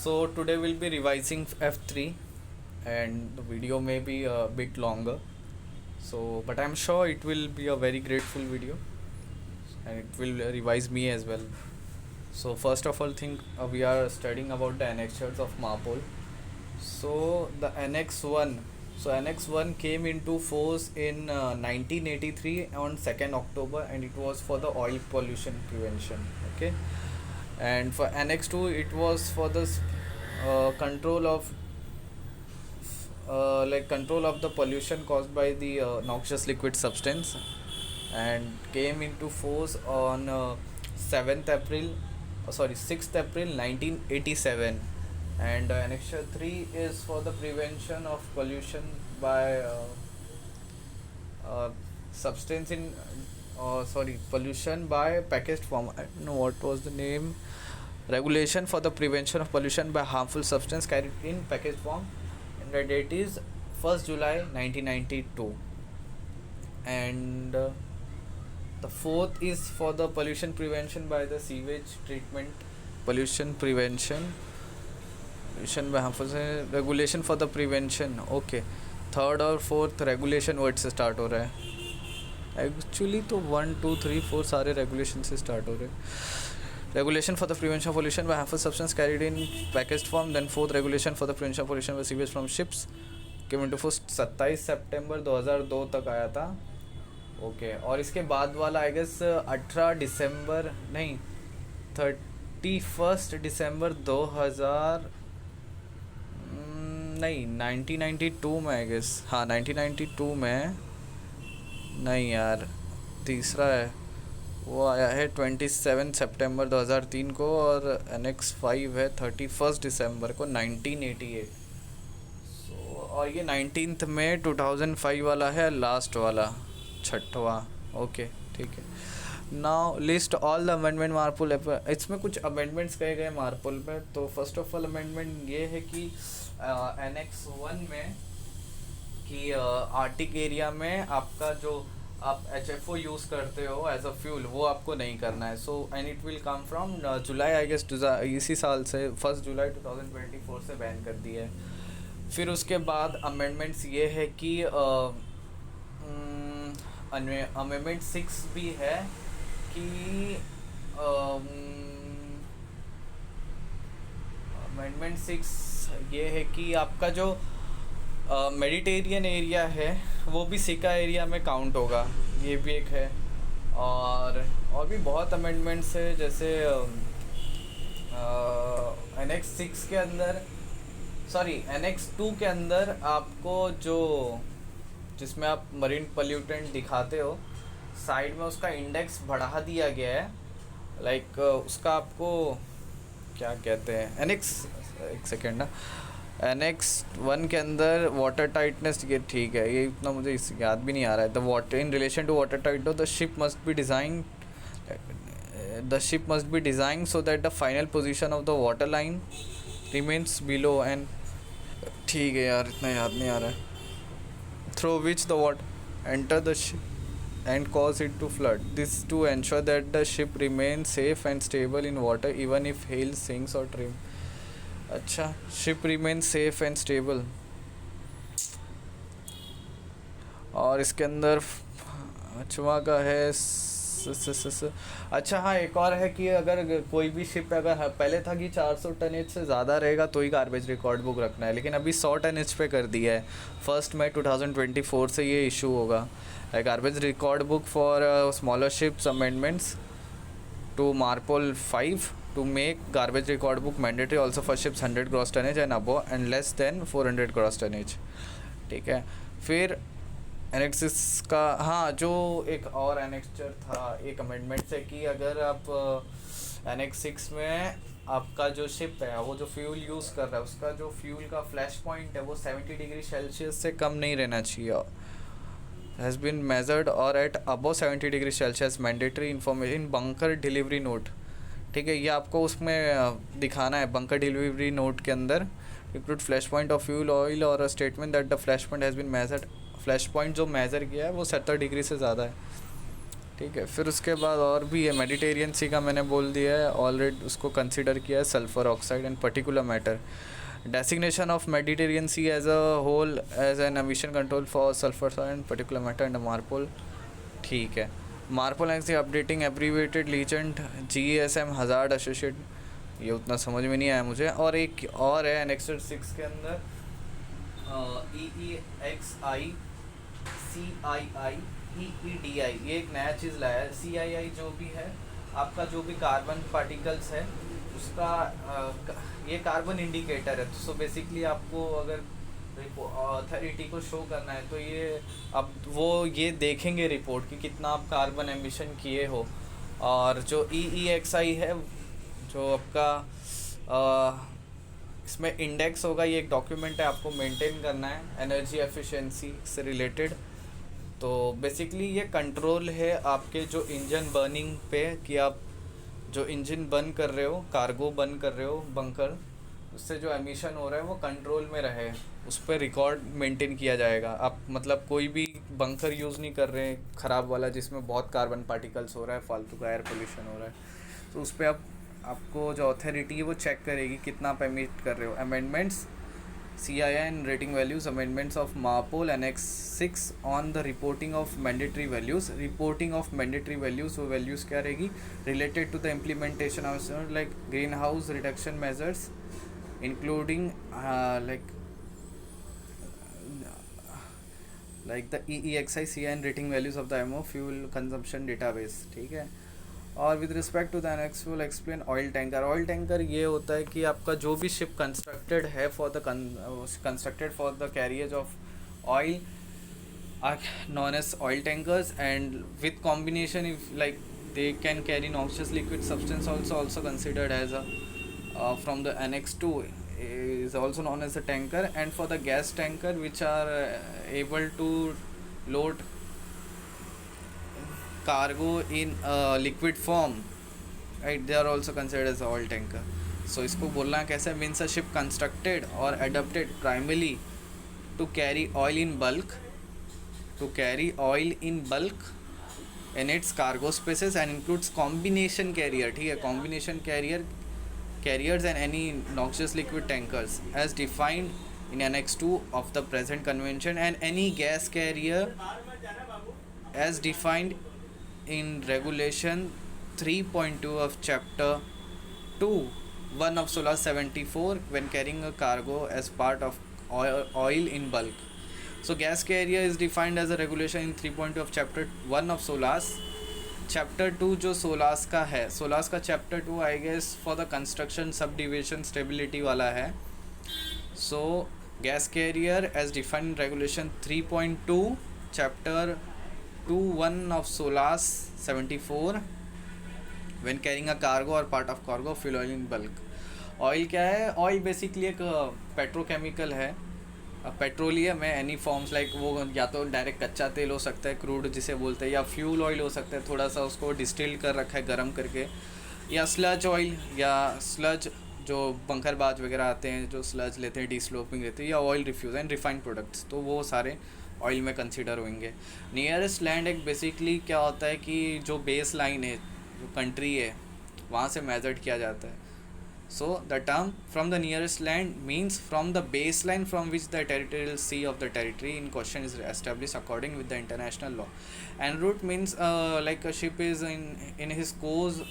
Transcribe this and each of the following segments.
So today we'll be revising F3 and the video may be a bit longer. So but I'm sure it will be a very grateful video and it will revise me as well. So first of all think we are studying about the annexures of MARPOL. So the Annex 1. So Annex 1 came into force in 1983 on 2nd October and it was for the oil pollution prevention. Okay. And for Annex 2 it was for the control of control of the pollution caused by the noxious liquid substance, and came into force on 7th April 6th April 1987. And Annexure 3 is for the prevention of pollution by substance in pollution by packaged form. I don't know what was the name. Regulation for the prevention of pollution by harmful substance carried in packaged form, and the date is 1st July 1992. And the fourth is for the pollution prevention by the sewage treatment. Pollution prevention by harmful regulation for the prevention. Okay, third और fourth regulation word से start हो रहा है actually, तो 1 2 3 4 सारे regulation से start हो रहे हैं. Regulation for the prevention of pollution by harmful substance carried in packaged form. Then fourth regulation for the prevention of pollution by sewage from ships came into force 27 सितंबर 2002 तक आया था. ओके और इसके बाद वाला आई गेस 18 दिसंबर नहीं 31 दिसंबर 2000 नहीं 1992 में आई गेस. हाँ 1992 में नहीं यार, तीसरा है वो आया है 27 सितंबर 2003 को, और एनेक्स 5 है 31 दिसंबर को 1988. सो और ये 19th में 2005 वाला है, लास्ट वाला छठवा. ओके ठीक है. Now list all the amendment MARPOL. इसमें कुछ अमेंडमेंट्स कहे गए मार्पोल पे. तो फर्स्ट ऑफ ऑल अमेंडमेंट ये है कि एनेक्स 1 में कि आर्टिक एरिया में आपका जो आप HFO यूज़ करते हो एज अ फ्यूल, वो आपको नहीं करना है. So and it will come from July I guess इसी साल से 1 जुलाई 2024 से बैन कर दिया है. फिर उसके बाद अमेंडमेंट्स ये है कि अमेंडमेंट 6 भी है कि अमेंडमेंट 6 ये है कि आपका जो मेडिटेरियन एरिया है वो भी सिका एरिया में काउंट होगा. ये भी एक है. और भी बहुत अमेंडमेंट्स है, जैसे एनेक्स 6 के अंदर एनेक्स 2 के अंदर आपको जो जिसमें आप मरीन पोल्यूटेंट दिखाते हो साइड में उसका इंडेक्स बढ़ा दिया गया है. लाइक उसका आपको क्या कहते हैं, एनेक्स एक सेकेंड ना, एनेक्स 1 के अंदर वाटर टाइटनेस ये ठीक है, ये इतना मुझे याद भी नहीं आ रहा है. The water in relation to water tight the ship must be design so that the final position of the water line remains below and ठीक है यार, इतना याद नहीं आ रहा है. Through which the water enter the ship and cause it to flood. This to ensure that the ship remains safe and stable in water even if hail sinks or trim. अच्छा, ship remains safe and stable. और इसके अंदर पाँचवा का है अच्छा हाँ, एक और है कि अगर कोई भी शिप अगर पहले था कि 400 टनेज से ज़्यादा रहेगा तो ही गार्बेज रिकॉर्ड बुक रखना है, लेकिन अभी 100 टनेज पे कर दिया है. 1 मई 2024 से ये इशू होगा. Garbage record book for smaller ships amendments to MARPOL 5 to make garbage record book mandatory also for ships 100 gross tonnage and above and less than 400 gross tonnage. ठीक है. फिर एनेक्सिस का हाँ, जो एक और एनेक्चर था एक अमेंडमेंट से कि अगर आप एनेक्स 6 में आपका जो शिप है वो जो फ्यूल यूज़ कर रहा है उसका जो फ्यूल का फ्लैश पॉइंट है वो 70 डिग्री सेल्सियस से कम नहीं रहना चाहिए. हैज़ बीन मेजर्ड और eight above 70 degree Celsius mandatory information bunker delivery note. ठीक है, ये आपको उसमें दिखाना है बंकर डिलीवरी नोट के अंदर. Include flash point of fuel oil और a statement that the flash point has been measured. Flash point जो मेज़र किया है वो 70 डिग्री से ज़्यादा है. ठीक है। फिर उसके बाद और भी है, मेडिटेरियन सी का मैंने बोल दिया है ऑलरेडी, उसको कंसिडर किया है sulphur oxide and particular matter. Designation of Mediterranean sea as a whole as an emission control for sulphur and particular matter and MARPOL, ठीक है। MARPOL and updating abbreviated legend GESM hazard associate, ये उतना समझ में नहीं आया मुझे। और एक और है एनेक्सर 6 के अंदर EEXI CII EEDI, ये एक नया चीज़ लाया है। CII जो भी है आपका, जो भी कार्बन पार्टिकल्स है उसका ये कार्बन इंडिकेटर है। सो बेसिकली आपको अगर अथॉरिटी को शो करना है तो ये अब वो ये देखेंगे रिपोर्ट कि कितना आप कार्बन एमिशन किए हो। और जो EEXI है जो आपका इसमें इंडेक्स होगा, ये एक डॉक्यूमेंट है, आपको मेंटेन करना है एनर्जी एफिशिएंसी से रिलेटेड। तो बेसिकली ये कंट्रोल है आपके जो इंजन बर्निंग पे, कि आप जो इंजन बर्न कर रहे हो, कार्गो बर्न कर रहे हो बंकर, उससे जो एमिशन हो रहा है वो कंट्रोल में रहे, उस पर रिकॉर्ड मेंटेन किया जाएगा। आप मतलब कोई भी बंकर यूज़ नहीं कर रहे हैं ख़राब वाला जिसमें बहुत कार्बन पार्टिकल्स हो रहा है, फालतू का एयर पोल्यूशन हो रहा है, तो उस पर आपको जो अथॉरिटी है वो चेक करेगी कितना आप एमिट कर रहे हो। Amendments CII and rating values, amendments of MARPOL Annex 6 on the reporting of mandatory values। reporting of mandatory values, वो values क्या रहेगी, related to the implementation of like greenhouse reduction measures including like the EEXI CII and rating values of the IMO fuel consumption database, ठीक है। और with respect to the annex will explain oil tanker. Oil tanker ये होता है कि आपका जो भी शिप कंस्ट्रक्टेड है constructed for the carriage of oil are known as oil tankers, and with combination if like they can carry noxious liquid substance also considered as a from the Annex 2 is also known as a tanker, and for the gas tanker which are able to load cargo in liquid form, right, they are also considered as oil tanker। so इसको बोलना कैसे, means a ship constructed or adapted primarily to carry oil in bulk in its cargo spaces and includes combination carrier, ठीक है, combination carriers and any noxious liquid tankers as defined in Annex 2 of the present convention, and any gas carrier as defined in regulation 3.2 of chapter 2(1) of SOLAS 74 when carrying a cargo as part of oil in bulk। so gas carrier is defined as a regulation in 3.2 of chapter 1 of SOLAS। chapter 2 जो SOLAS का है, SOLAS का chapter 2 I guess for the construction subdivision stability वाला है। so gas carrier as defined in regulation 3.2 chapter 2(1) of SOLAS 74 when carrying a cargo or part of cargo fuel oil in bulk। Oil क्या है, oil basically एक petrochemical है, petroleum है, any forms like वो या तो डायरेक्ट कच्चा तेल हो सकता है क्रूड जिसे बोलते हैं, या फ्यूल ऑयल हो सकता है, थोड़ा सा उसको डिस्टिल कर रखा है गर्म करके, या स्लज ऑयल, या स्लज जो बंकरबाज वगैरह आते हैं जो स्लज लेते हैं, डीस्लोपिंग लेते हैं, या oil refuse and refined products, तो वो सारे ऑयल में कंसिडर होंगे। नियरेस्ट लैंड एक बेसिकली क्या होता है कि जो बेस लाइन है, जो कंट्री है, वहाँ से मेजर्ड किया जाता है। So the term from the nearest land means from the base line from which the territorial sea of the territory in question is establish according with the international law. And route means like a ship is in his course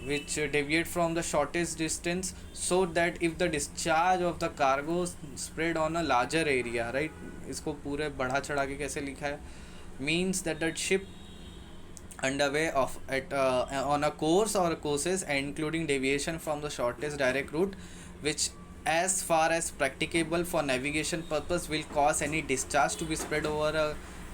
which deviate from the shortest distance so that if the discharge of the cargo spread on a larger area, right, इसको पूरे बढ़ा चढ़ा के कैसे लिखा है, means that the ship underway of at on a course or courses including deviation from the shortest direct route which as far as practicable for navigation purpose will cause any discharge to be spread over a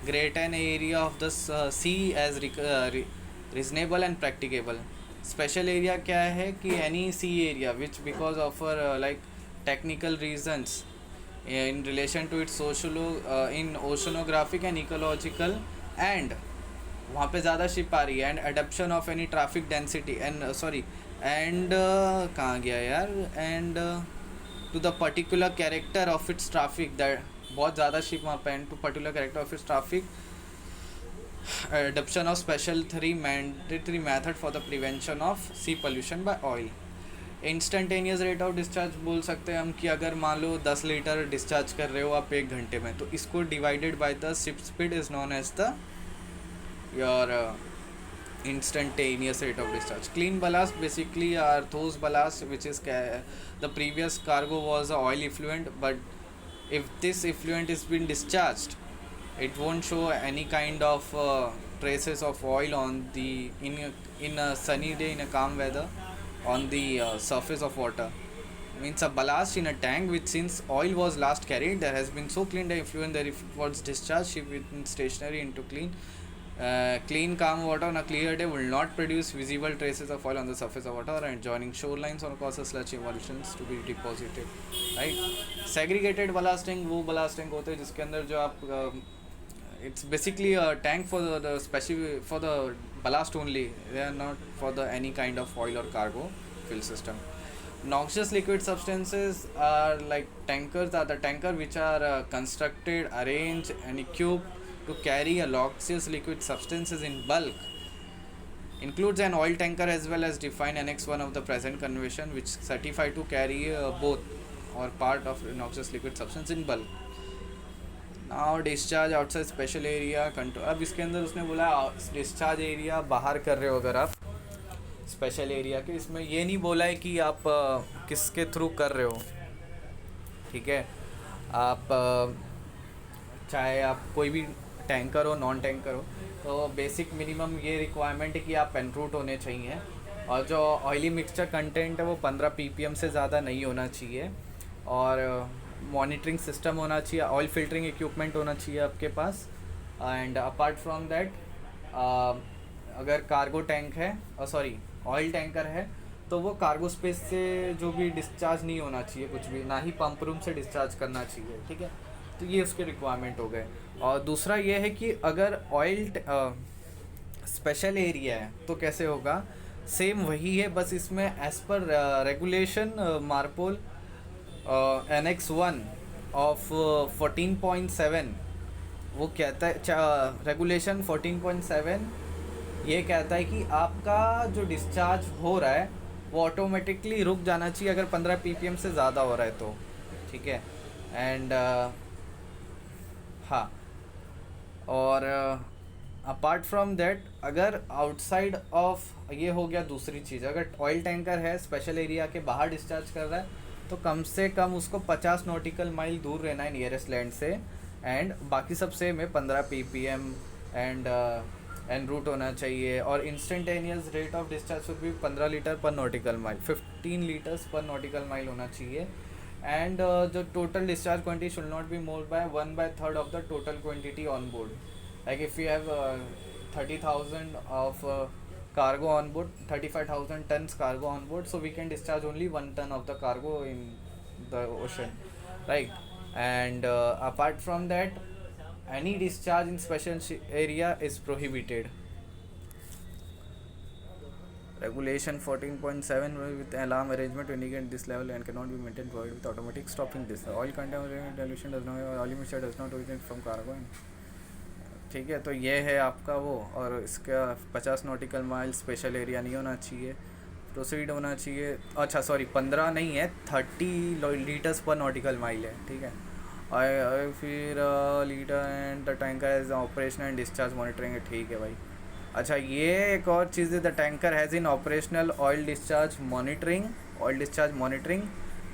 greater area of the sea as reasonable and practicable। Special area क्या है कि any sea area which because of like technical reasons in relation to its in oceanographic and ecological, and वहाँ पे ज़्यादा ship आ रही है, and adoption of any traffic density and and कहाँ गया यार, and to the particular character of its traffic, that बहुत ज़्यादा शिप वहाँ पे, and to particular character of its traffic adoption of special 3 mandatory method for the prevention of sea pollution by oil. Instantaneous rate of discharge बोल सकते हैं हम कि अगर मान लो 10 लीटर डिस्चार्ज कर रहे हो आप 1 घंटे में, तो इसको divided by the ship speed is known as the your instantaneous rate of discharge. Clean ballast basically are those ballast which is the previous cargo was a oil effluent, but if this effluent is been discharged, it won't show any kind of traces of oil on the in a sunny day, in a calm weather, on the surface of water. Means a ballast in a tank which, since oil was last carried, there has been so clean the effluent that if it was discharged, ship within stationary into clean calm water on a clear day will not produce visible traces of oil on the surface of water and joining shorelines or cause sludge emulsions to be deposited. Right. Segregated ballasting वो ballasting होते हैं जिसके अंदर जो आप it's basically a tank for the specific for the ballast only. They are not for the any kind of oil or cargo fill system. Noxious liquid substances are like tankers, are the tanker which are constructed, arranged and equipped to carry a noxious liquid substances in bulk. Includes an oil tanker as well as defined Annex 1 of the present convention, which certify to carry both or part of noxious liquid substance in bulk. Now discharge outside special area control. अब इसके अंदर उसने बोला discharge area बाहर कर रहे हो अगर आप स्पेशल एरिया के, इसमें ये नहीं बोला है कि आप किसके थ्रू कर रहे हो. ठीक है, आप चाहे आप कोई भी टैंकर हो नॉन टैंकर हो, तो बेसिक मिनिमम ये रिक्वायरमेंट है कि आप पेंट्रूट होने चाहिए और जो ऑयली मिक्सचर कंटेंट है वो 15 ppm से ज़्यादा नहीं होना चाहिए और मॉनिटरिंग सिस्टम होना चाहिए, ऑयल फिल्टरिंग इक्विपमेंट होना चाहिए आपके पास. एंड अपार्ट फ्रॉम दैट अगर कार्गो टैंक है सॉरी ऑयल टैंकर है तो वो कार्गो स्पेस से जो भी डिस्चार्ज नहीं होना चाहिए कुछ भी, ना ही पंप रूम से डिस्चार्ज करना चाहिए. ठीक है, तो ये उसके रिक्वायरमेंट हो गए. और दूसरा ये है कि अगर ऑयल स्पेशल एरिया है तो कैसे होगा, सेम वही है, बस इसमें as per regulation MARPOL annex 1 of 14.7 वो कहता है, रेगुलेशन 14.7 ये कहता है कि आपका जो डिस्चार्ज हो रहा है वो ऑटोमेटिकली रुक जाना चाहिए अगर 15 ppm से ज़्यादा हो रहा है तो. ठीक है, एंड हाँ, और अपार्ट फ्रॉम दैट अगर आउटसाइड ऑफ ये हो गया दूसरी चीज़, अगर ऑयल टैंकर है स्पेशल एरिया के बाहर डिस्चार्ज कर रहा है तो कम से कम उसको 50 नॉटिकल माइल दूर रहना है नियरेस्ट लैंड से, एंड बाकी सब सेम है 15 ppm एंड रूट होना चाहिए. और instantaneous rate of discharge should भी 15 लीटर पर नॉटिकल माइल, 15 लीटर्स पर नॉटिकल माइल होना चाहिए. एंड जो total discharge quantity should not be more by 1/3 of the total quantity on board. Like if you have 30,000 of cargo on board, 35,000 tons cargo on board, so we can discharge only 1 ton of the cargo in the ocean, right? And apart from that, any discharge in special area is prohibited. Regulation 14.7 with alarm arrangement to indicate this level and cannot be maintained provided with automatic stopping. This oil contaminant dilution does not, oil mixture does not originate from cargo. ठीक है, तो ये है आपका वो, और इसका 50 nautical mile special area नहीं होना चाहिए, प्रोसीड होना चाहिए. अच्छा सॉरी 15 नहीं है, 30 लीटर्स पर नॉटिकल माइल है. ठीक है, और फिर litre and the tanker has operation and discharge monitoring है. ठीक है भाई. अच्छा, ये एक और चीज़ है, the tanker has in operational oil discharge monitoring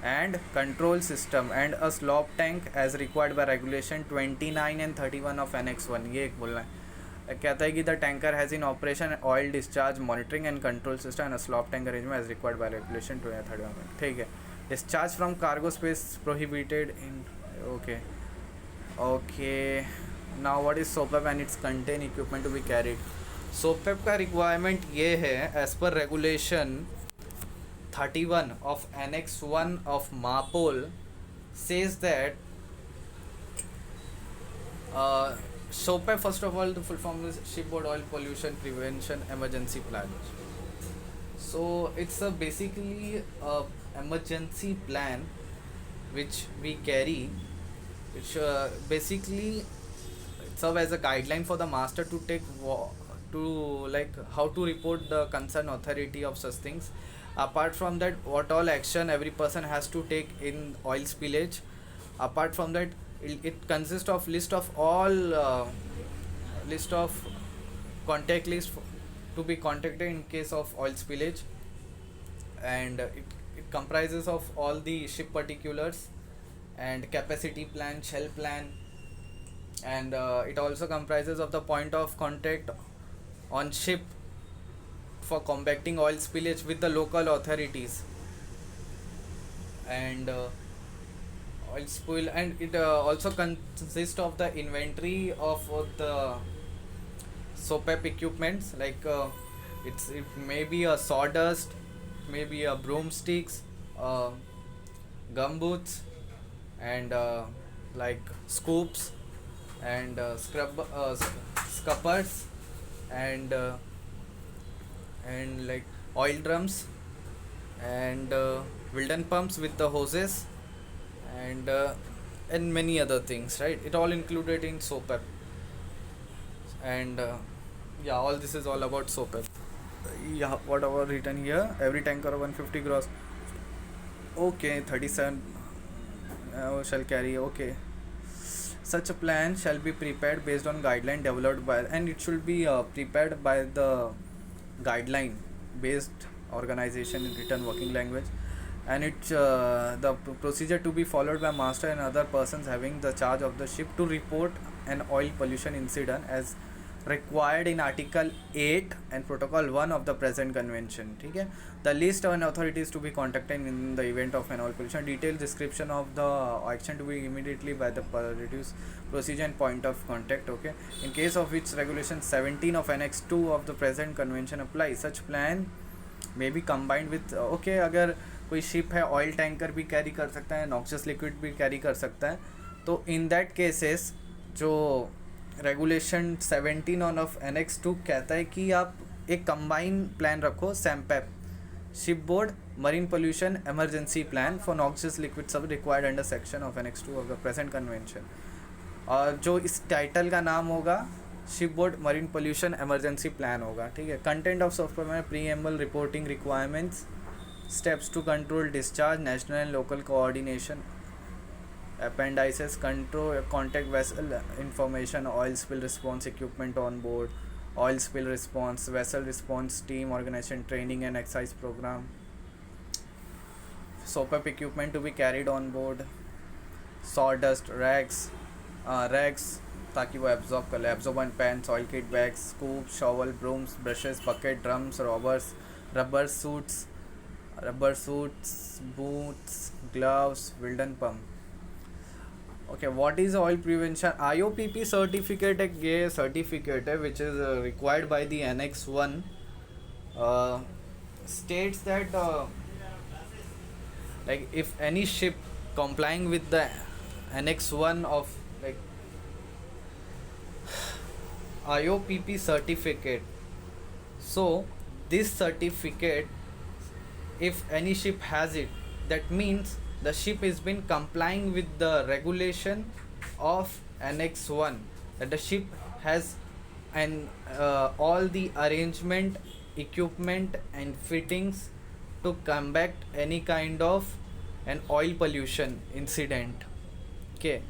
and control system and a slop tank as required by regulation 29 and 31 of annex 1. ये एक बोलना है, कहता है कि the tanker has in operation oil discharge monitoring and control system and a slop tank arrangement as required by regulation 31. ठीक है, discharge from cargo space prohibited in okay. Now what is SOPEP and its contain equipment to be carried. SOPEP का requirement ये है as per regulation 31 of Annex 1 of MARPOL says that SOPEP, first of all, the full form is Shipboard Oil Pollution Prevention Emergency Plan. So it's basically a emergency plan which we carry, which basically serve as a guideline for the master to take to like how to report the concerned authority of such things. Apart from that, what all action every person has to take in oil spillage. Apart from that, it consists of list of all list of contact list to be contacted in case of oil spillage, and it comprises of all the ship particulars and capacity plan, shell plan, and it also comprises of the point of contact on ship for combating oil spillage with the local authorities, and oil spill, and it also consists of the inventory of the SOPEP equipments, like it may be a sawdust, maybe a broomsticks, uh, gumboots, and like scoops, and scuppers, and like oil drums, and Wilden pumps with the hoses, and many other things, right? It all included in SOPEP, and yeah, all this is all about SOPEP. Yeah, whatever written here, every tanker of 150 gross. Okay, 37 shall carry. Okay, such a plan shall be prepared based on guideline developed by, and it should be prepared by the guideline based organization in written working language, and it's the procedure to be followed by master and other persons having the charge of the ship to report an oil pollution incident as required in article 8 and protocol 1 of the present convention. ठीक है, the list and authorities to be contacted in the event of an oil pollution, detailed description of the action to be immediately by the reduced procedure and point of contact. Okay, in case of which regulation 17 of annex 2 of the present convention applies, such plan may be combined with okay, अगर कोई ship है oil tanker भी carry कर सकता है, noxious liquid भी carry कर सकता है, तो इन दैट केसेस जो रेगुलेशन 17 ऑफ एनेक्स 2 कहता है कि आप एक कंबाइन प्लान रखो, SMPEP, ship board marine pollution emergency plan for noxious liquid सब required under section of annex 2 of the present convention, और जो इस टाइटल का नाम होगा ship board marine pollution emergency plan होगा. ठीक है, कंटेंट ऑफ सॉफ्टवेयर में preamble reporting requirements, steps to control discharge, national and local coordination, appendices, control contact vessel information, oil spill response equipment on board, oil spill response, vessel response team organization, training and exercise program, SOPEP equipment to be carried on board, sawdust rags ताकि वो absorb कर ले, absorbent pants, oil kit bags, scoop, shovel, brooms, brushes, bucket, drums, rubber suits, boots, gloves, Wilden pump. Okay, what is oil prevention? IOPP certificate एक ये certificate है which is required by the Annex 1, states that like if any ship complying with the Annex 1 of like IOPP certificate, so this certificate, if any ship has it, that means the ship has been complying with the regulation of Annex 1, that the ship has and all the arrangement, equipment and fittings to combat any kind of an oil pollution incident. Okay,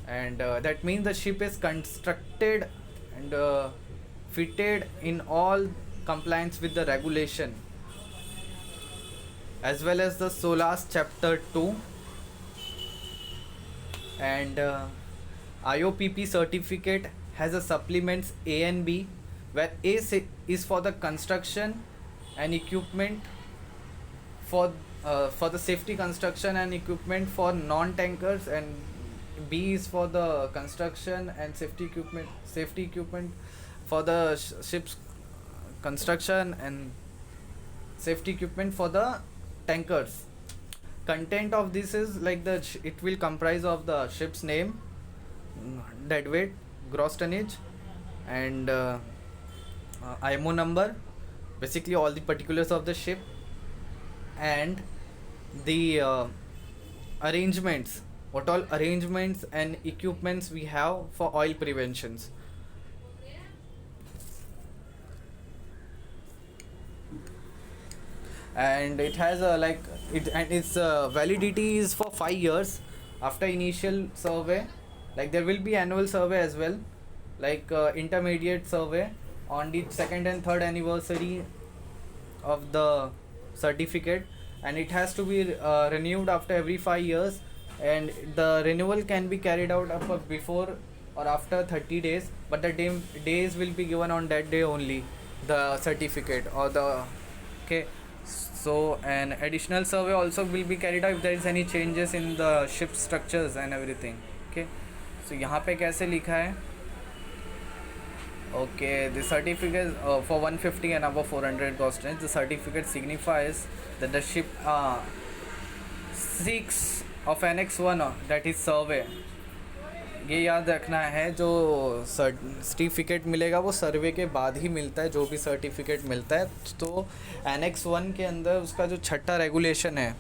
and that means the ship is constructed and fitted in all compliance with the regulation, as well as the SOLAS chapter 2, and IOPP certificate has a supplements A and B, where A is for the construction and equipment for the safety construction and equipment for non-tankers, and B is for the construction and safety equipment for the ship's construction and safety equipment for the tankers. Content of this is like it will comprise of the ship's name, deadweight, gross tonnage, and IMO number, basically all the particulars of the ship, and the arrangements what all arrangements and equipments we have for oil preventions. And it has a like it, and its validity is for 5 years after initial survey. Like there will be annual survey as well, like intermediate survey on the second and third anniversary of the certificate, and it has to be renewed after every 5 years, and the renewal can be carried out up before or after 30 days, but the days will be given on that day only, the certificate or the okay. So an additional survey also will be carried out if there is any changes in the ship structures and everything. Okay, so यहाँ पे कैसे लिखा है? Okay, the certificate for 150 and above 400 gross tonnage, the certificate signifies that the ship 6 of Annex 1, that is survey. ये याद रखना है, जो सर्टिफिकेट मिलेगा वो सर्वे के बाद ही मिलता है, जो भी सर्टिफिकेट मिलता है। तो एनेक्स 1 के अंदर उसका जो छठा रेगुलेशन है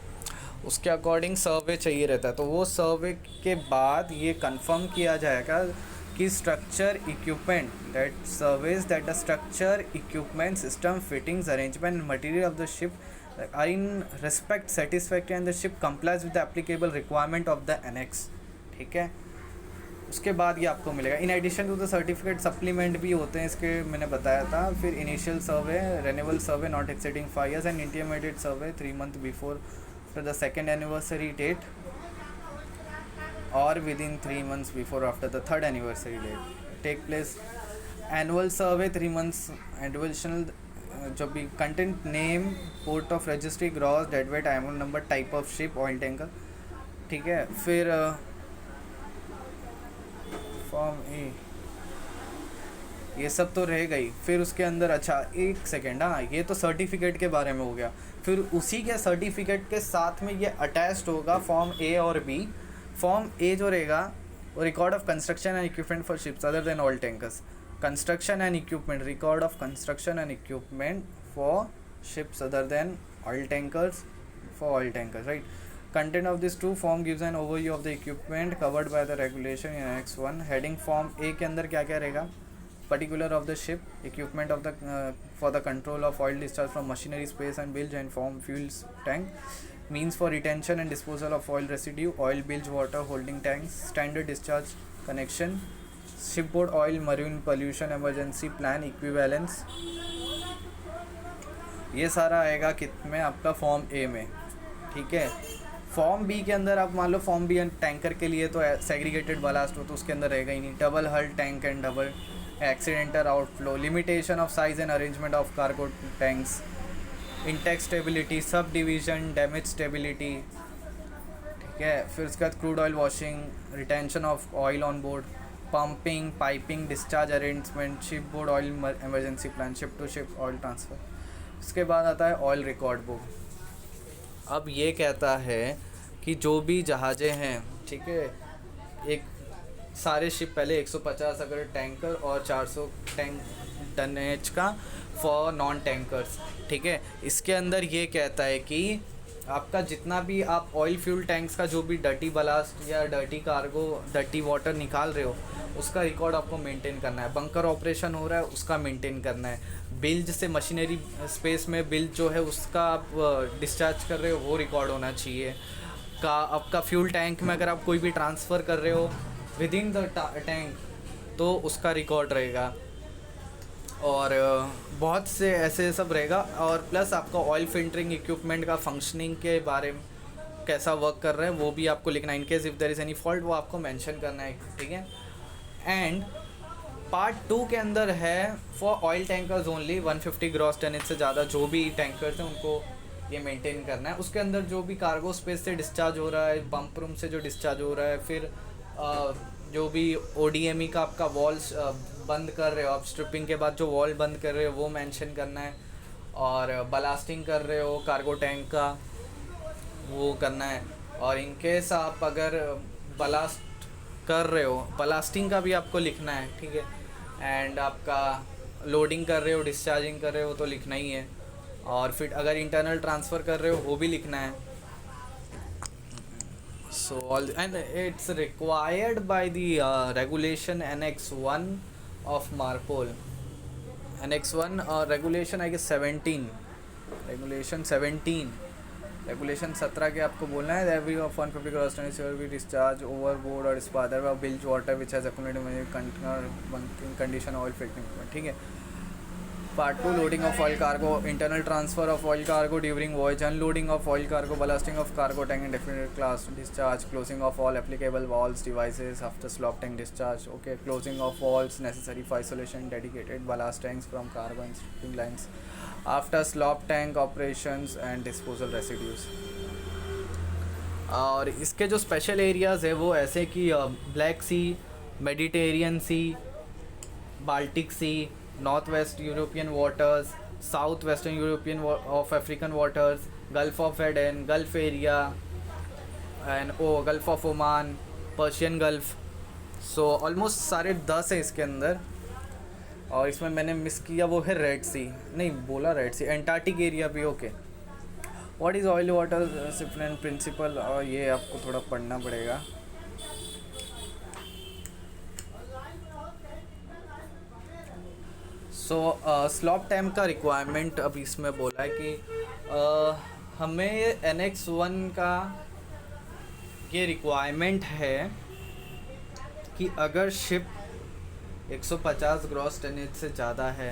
उसके अकॉर्डिंग सर्वे चाहिए रहता है। तो वो सर्वे के बाद ये कंफर्म किया जाएगा कि structure equipment that surveys that the structure equipment system fittings arrangement and material of the ship are in respect satisfactory and the ship complies with the applicable requirement of the annex. ठीक है, उसके बाद ये आपको मिलेगा। In addition to the certificate supplement भी होते हैं इसके, मैंने बताया था। फिर initial survey, renewal survey not exceeding 5 years and intermediate survey 3 months before the second anniversary date और within 3 months before after the third anniversary date take place. Annual survey 3 months, additional जो भी content name, port of registry, gross deadweight, IMO number, type of ship, oil tanker. ठीक है, फिर form ए, ये सब तो रह गई। फिर उसके अंदर अच्छा एक सेकेंड, हाँ ये तो सर्टिफिकेट के बारे में हो गया। फिर उसी के सर्टिफिकेट के साथ में ये अटैच्ड होगा फॉर्म ए और बी। फॉर्म ए जो रहेगा वो record of construction and equipment for ships other than oil tankers, construction and equipment, record of construction and equipment for ships other than oil tankers, for oil tankers, right. Content of this two form gives an overview of the equipment covered by the regulation in Annex 1. Heading Form A के अंदर क्या क्या रहेगा? Particular of the ship, equipment of the for the control of oil discharge from machinery, space and bilge, and form fuels tank, means for retention and disposal of oil residue, oil bilge, water holding tanks, standard discharge connection, shipboard oil, marine pollution emergency plan, equivalence। ये सारा आएगा कित में? आपका form ए में। ठीक है, form B के अंदर आप मान लो फॉर्म बी टैंकर के लिए तो सेग्रीगेटेड बलास्ट हो तो उसके अंदर रहेगा ही नहीं। Double hull tank and double accidental outflow, limitation of size and arrangement of cargo tanks, intake stability, subdivision, damage stability. ठीक है, फिर उसके बाद crude oil washing, retention of oil on board, pumping, piping, discharge arrangement, ship board oil emergency plan, ship to ship oil transfer. उसके बाद आता है oil record book. अब ये कहता है कि जो भी जहाज़ें हैं, ठीक है, एक सारे शिप पहले 150 अगर टैंकर और 400 टनेज का फॉर नॉन टैंकर्स। ठीक है, इसके अंदर ये कहता है कि आपका जितना भी आप ऑयल फ्यूल टैंक्स का जो भी डर्टी बलास्ट या डर्टी कार्गो, डर्टी वाटर निकाल रहे हो उसका रिकॉर्ड आपको मेंटेन करना है। बंकर ऑपरेशन हो रहा है उसका मेंटेन करना है। बिल्ज से मशीनरी स्पेस में बिल्ज जो है उसका आप डिस्चार्ज कर रहे हो वो रिकॉर्ड होना चाहिए। का आपका फ्यूल टैंक में अगर आप कोई भी ट्रांसफ़र कर रहे हो विद इन द टैंक तो उसका रिकॉर्ड रहेगा। और बहुत से ऐसे सब रहेगा। और प्लस आपका ऑयल फिल्टरिंग इक्विपमेंट का फंक्शनिंग के बारे में कैसा वर्क कर रहा है वो भी आपको लिखना है। In case if there is any fault वो आपको मेंशन करना है। ठीक है, एंड पार्ट 2 के अंदर है for oil tankers only, 150 gross tonnage से ज़्यादा जो भी टैंकर्स हैं उनको ये मेंटेन करना है। उसके अंदर जो भी कार्गो स्पेस से डिस्चार्ज हो रहा है, पंप रूम से जो डिस्चार्ज हो रहा है, फिर जो भी ODME का आपका वॉल्स बंद कर रहे हो आप, स्ट्रिपिंग के बाद जो वॉल बंद कर रहे हो वो मेंशन करना है। और बलास्टिंग कर रहे हो कार्गो टैंक का वो करना है। और इन केस आप अगर बलास्ट कर रहे हो, बलास्टिंग का भी आपको लिखना है। ठीक है, एंड आपका लोडिंग कर रहे हो, डिस्चार्जिंग कर रहे हो तो लिखना ही है। और फिर अगर इंटरनल ट्रांसफ़र कर रहे हो वो भी लिखना है। So all and it's required by the regulation Annex 1 of Marpol. Annex 1 regulation I guess 17. Regulation 17. Regulation 17 के आपको बोलना है every of 150 gross ton is be discharge overboard और स्पादर bilge water which has accommodated condition oil filtering, ठीक है। Part 2 loading of oil cargo, internal transfer of oil cargo during voyage, unloading of oil cargo, ballasting of cargo tank in definite class, discharge, closing of all applicable valves devices after slop tank discharge, okay, closing of walls necessary for isolation, dedicated ballast tanks from cargo and shipping lines after slop tank operations and disposal residues। और इसके जो special areas है वो ऐसे कि Black Sea, Mediterranean Sea, Baltic Sea, North West European waters, South Western European of African waters, Gulf of Aden, Gulf area and Gulf of Oman, Persian Gulf. So almost सारे 10 है इसके अंदर। और इसमें मैंने मिस किया वो है रेड सी, नहीं बोला रेड सी, एंटार्क्टिक एरिया भी, okay. What is oil water separation principle, और ये आपको थोड़ा पढ़ना पड़ेगा। सो स्लॉप टैंक का रिक्वायरमेंट अब इसमें बोला है कि हमें Annex 1 का ये रिक्वायरमेंट है कि अगर शिप 150 ग्रॉस टनेज से ज़्यादा है,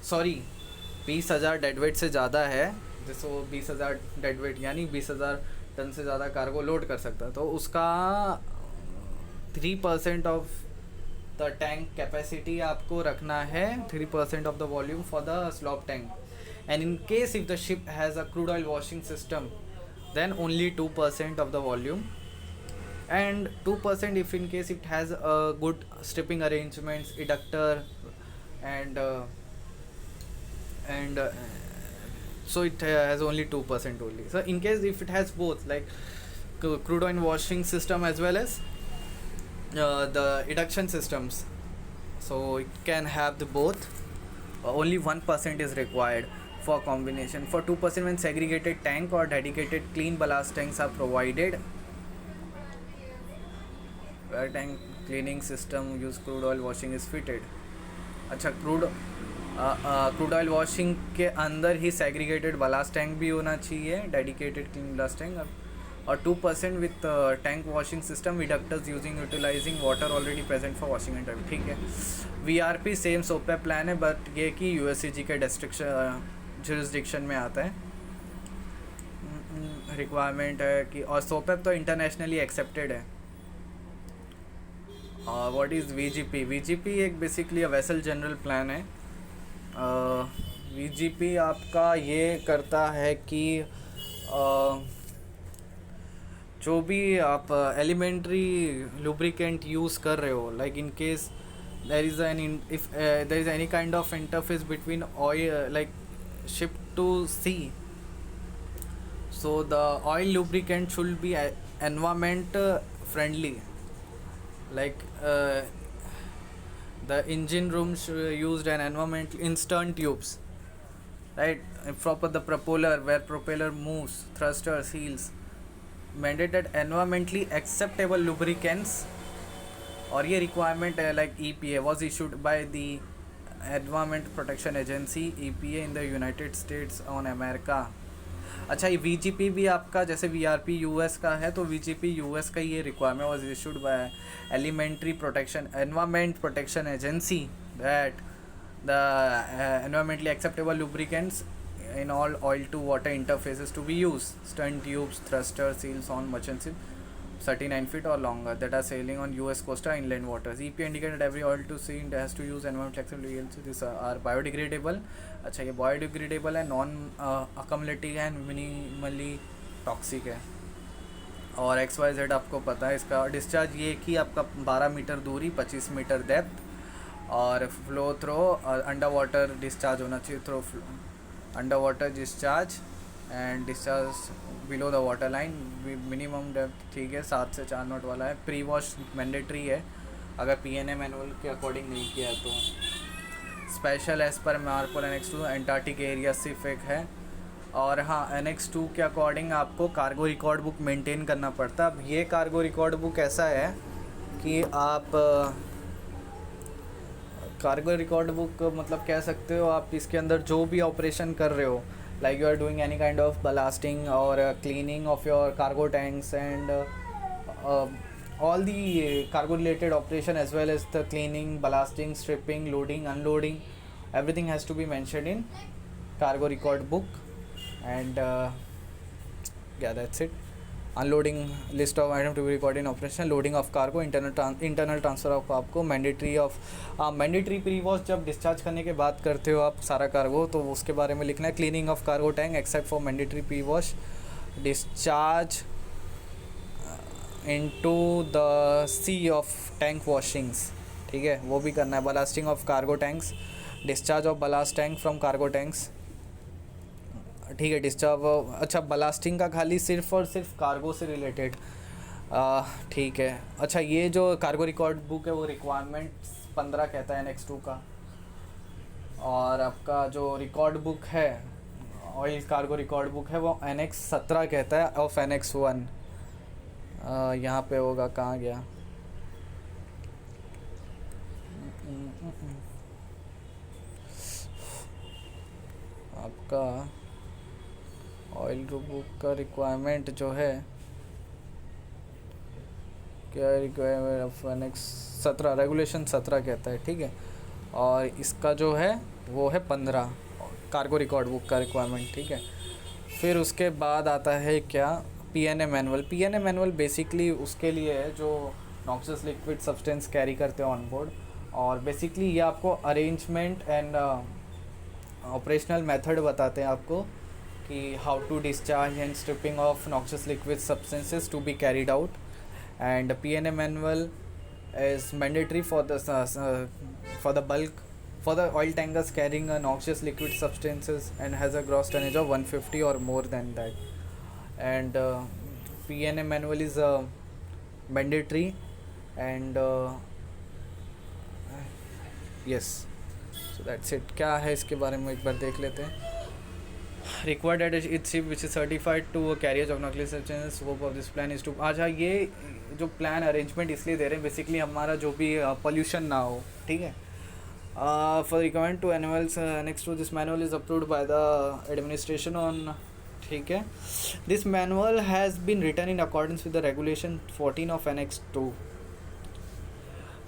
सॉरी 20,000 डेडवेट से ज़्यादा है, जैसे वो 20,000 डेडवेट यानी 20,000 टन से ज़्यादा कार्गो लोड कर सकता है, तो उसका 3% ऑफ द टैंक कैपेसिटी आपको रखना है, 3% of the volume for the slope tank. And in case if the ship has a crude oil washing system then only 2% of the volume, and 2% if in case it has a good stripping arrangements, eductor and so it has only 2% only. So in case if it has both like crude oil washing system as well as the eduction systems, so it can have the both. Only 1% is required for combination. For 2% when segregated tank or dedicated clean ballast tanks are provided, where tank cleaning system use crude oil washing is fitted। अच्छा, crude oil washing के अंदर ही segregated blast tank भी होना चाहिए, dedicated clean blast tank, और 2% with tank washing system reductors using utilizing water already present for washing and driving, ठीक है। VRP same SOPEP plan है, बट ये कि USCG के जुरिस्डिक्शन में आता है। रिक्वायरमेंट है कि, और सोपेप तो इंटरनेशनली एक्सेप्टेड है। और व्हाट इज़ VGP एक बेसिकली वेसल जनरल प्लान है। VGP आपका ये करता है कि जो भी आप एलिमेंट्री लुब्रिकेंट यूज़ कर रहे हो, like in case there is any kind of interface between oil like ship to sea, so the oil lubricant should be environment friendly, like the engine rooms used an environment in stern tubes, right, proper the propeller where propeller moves, thrusters, heels, mandated environmentally acceptable lubricants। और ये requirement है like EPA was issued by the environment protection agency, EPA in the United states on America. अच्छा, ये VGP भी आपका जैसे VRP US का है, तो VGP US का ये requirement was issued by elementary protection environment protection agency that the environmentally acceptable lubricants in all oil to water interfaces to be used, stern tubes, thrusters, seals on merchant ship 39 feet or longer that are sailing on US coastal inland waters। EPA indicated every oil to sea has to use environmental acceptable, these are biodegradable। अच्छा, ये biodegradable है, non accumulative है, minimally toxic है। और XYZ आपको पता है इसका डिस्चार्ज ये कि आपका 12 मीटर दूरी, 25 मीटर डेप्थ, और flow through under water discharge होना चाहिए, through under water discharge and discharge below the water line, minimum depth, ठीक है, 7 से 4 नॉट वाला है। प्री वॉश मैंडेटरी है अगर PNA मैनुअल के अकॉर्डिंग नहीं किया तो। Special as per MARPOL annex two Antarctic area सिर्फ एक है, और हाँ, NX2 के अकॉर्डिंग आपको कार्गो रिकॉर्ड बुक मेंटेन करना पड़ता है। अब ये कार्गो रिकॉर्ड बुक ऐसा है कि आप कार्गो रिकॉर्ड बुक मतलब कह सकते हो आप इसके अंदर जो भी ऑपरेशन कर रहे हो, like you are doing any kind of ballasting और cleaning of your cargo tanks and all the cargo related operation as well as the cleaning, ballasting, stripping, loading, unloading, everything has to be mentioned in cargo record book. And yeah, that's it. Unloading list of item to be recorded in operation, loading of cargo, internal transfer of आपको mandatory of mandatory pre wash जब discharge करने के बाद करते हो आप सारा cargo, तो उसके बारे में लिखना है। Cleaning of cargo tank except for mandatory pre wash, discharge into the sea of tank washings, ठीक है, वो भी करना है। Ballasting of cargo tanks, discharge of ballast tank from cargo tanks, ठीक है। डिस्चार्ज, अच्छा बलास्टिंग का खाली सिर्फ और सिर्फ कार्गो से रिलेटेड, ठीक है। अच्छा, ये जो कार्गो रिकॉर्ड बुक है वो रिक्वायरमेंट्स 15 कहता है NX2 का, और आपका जो रिकॉर्ड बुक है ऑयल कार्गो रिकॉर्ड बुक है वो NX 17 कहता है ऑफ NX1। यहाँ पे होगा, कहाँ गया, आपका ऑयल बुक का रिक्वायरमेंट जो है क्या, रिक्वायरमेंट ऑफ NX 17, रेगुलेशन 17 कहता है, ठीक है। और इसका जो है वो है 15 कार्गो रिकॉर्ड बुक का रिक्वायरमेंट, ठीक है। फिर उसके बाद आता है क्या, PNA manual. PNA manual basically उसके लिए है जो नॉक्सियस लिक्विड सब्सटेंस कैरी करते हैं ऑन बोर्ड, और बेसिकली ये आपको अरेंजमेंट एंड ऑपरेशनल मेथड बताते हैं आपको कि how to discharge and stripping of noxious liquid substances to be carried out. And PNA manual is mandatory for the bulk for the oil tankers carrying a noxious liquid substances and has a gross tonnage of 150 or more than that. And PNA manual is mandatory, and yes, so that's it. क्या है इसके बारे में एक बार देख लेते हैं। Required at each ship which is certified to carriage of nuclear substances. Scope of this plan is to, अच्छा ये जो प्लान अरेंजमेंट इसलिए दे रहे हैं बेसिकली हमारा जो भी पोल्यूशन ना हो, ठीक है। For recommend to annuals next to this manual is approved by the administration on, ठीक है। This manual has been written in accordance with the regulation 14 of NX2।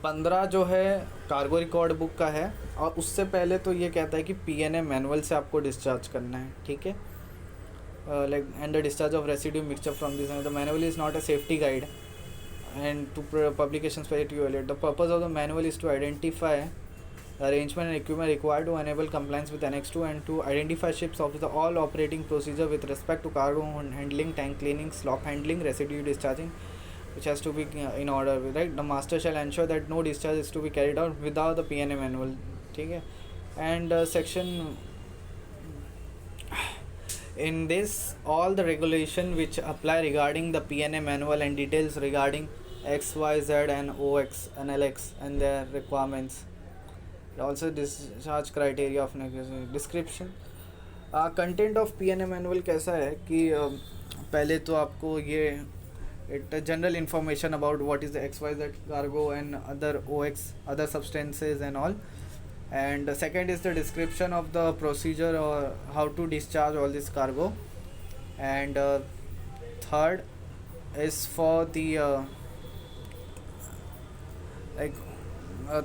15 जो है कार्गो रिकॉर्ड बुक का है, और उससे पहले तो ये कहता है कि PNA मैनुअल से आपको डिस्चार्ज करना है, ठीक है। Like and the discharge of residue mixture from this, the manual is not a safety guide and to publications by to evaluate. The purpose of the manual is to identify arrangement and equipment required to enable compliance with NX2 and to identify ships of the all operating procedure with respect to cargo handling, tank cleaning, slop handling, residue discharging, which has to be in order, right? The master shall ensure that no discharge is to be carried out without the PNA manual, ठीक है। And section in this all the regulation which apply regarding the PNA manual and details regarding X, Y, Z and OX and LX and their requirements, also discharge criteria of description. Content of PNA manual कैसा है कि पहले तो आपको ये it general information about what is the XYZ cargo and other OX other substances and all. And second is the description of the procedure or how to discharge all this cargo. And third is for the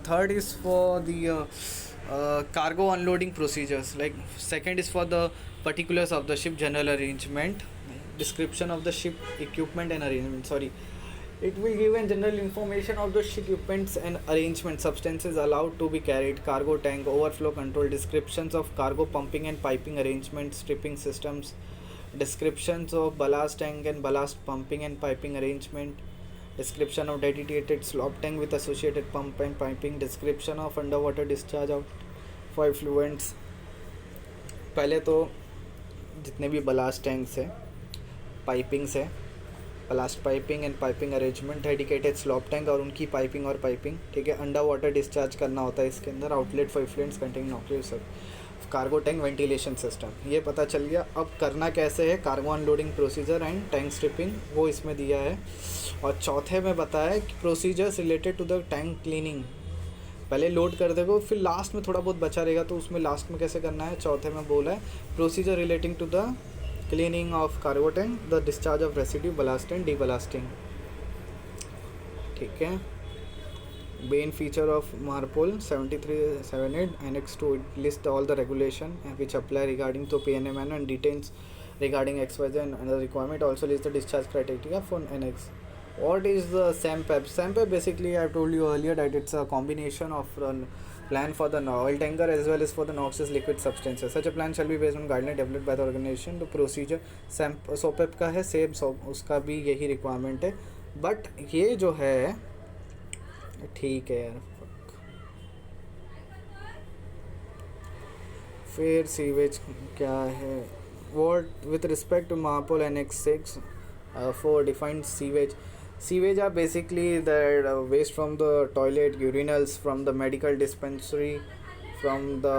third is for the cargo unloading procedures. Like second is for the particulars of the ship, general arrangement, description of the ship equipment and arrangement. Sorry, it will give in general information of the ship equipments and arrangement, substances allowed to be carried, cargo tank, overflow control, descriptions of cargo pumping and piping arrangements, stripping systems, descriptions of ballast tank and ballast pumping and piping arrangement, description of dedicated slop tank with associated pump and piping, description of underwater discharge of for effluents. पहले तो जितने भी ballast tanks है, pipings है, ballast piping and piping arrangement, dedicated slop tank और उनकी piping और piping, ठीक है। अंडर वाटर डिस्चार्ज करना होता है इसके अंदर, outlet for effluents containing noxious cargo tank ventilation system, ये पता चल गया। अब करना कैसे है, cargo unloading procedure and tank stripping, वो इसमें दिया है। और चौथे में बताया है कि procedures related to the tank cleaning, पहले लोड कर देगा फिर लास्ट में थोड़ा बहुत बचा रहेगा तो उसमें लास्ट में कैसे करना है, चौथे में बोला है procedure relating to the cleaning of cargo tank, the discharge of residue, ballast and deballasting. ठीक है। Main feature of MARPOL 7378 Annex 2, it lists all the regulation which apply regarding to PNMN and details regarding XYZ and another requirement. Also lists the discharge criteria for Annex. What is the SAMPEP? SAMPEP basically I told you earlier that it's a combination of plan for the oil tanker as well as for the noxious liquid substances. Such a plan shall be based on guideline developed by the organization. The procedure SOPEP का है, same उसका भी यही requirement है। But ये जो है ठीक है यार, फिर सीवेज क्या है, what with respect to MARPOL Annex 6 for defined sewage are basically the waste from the toilet, urinals, from the medical dispensary, from the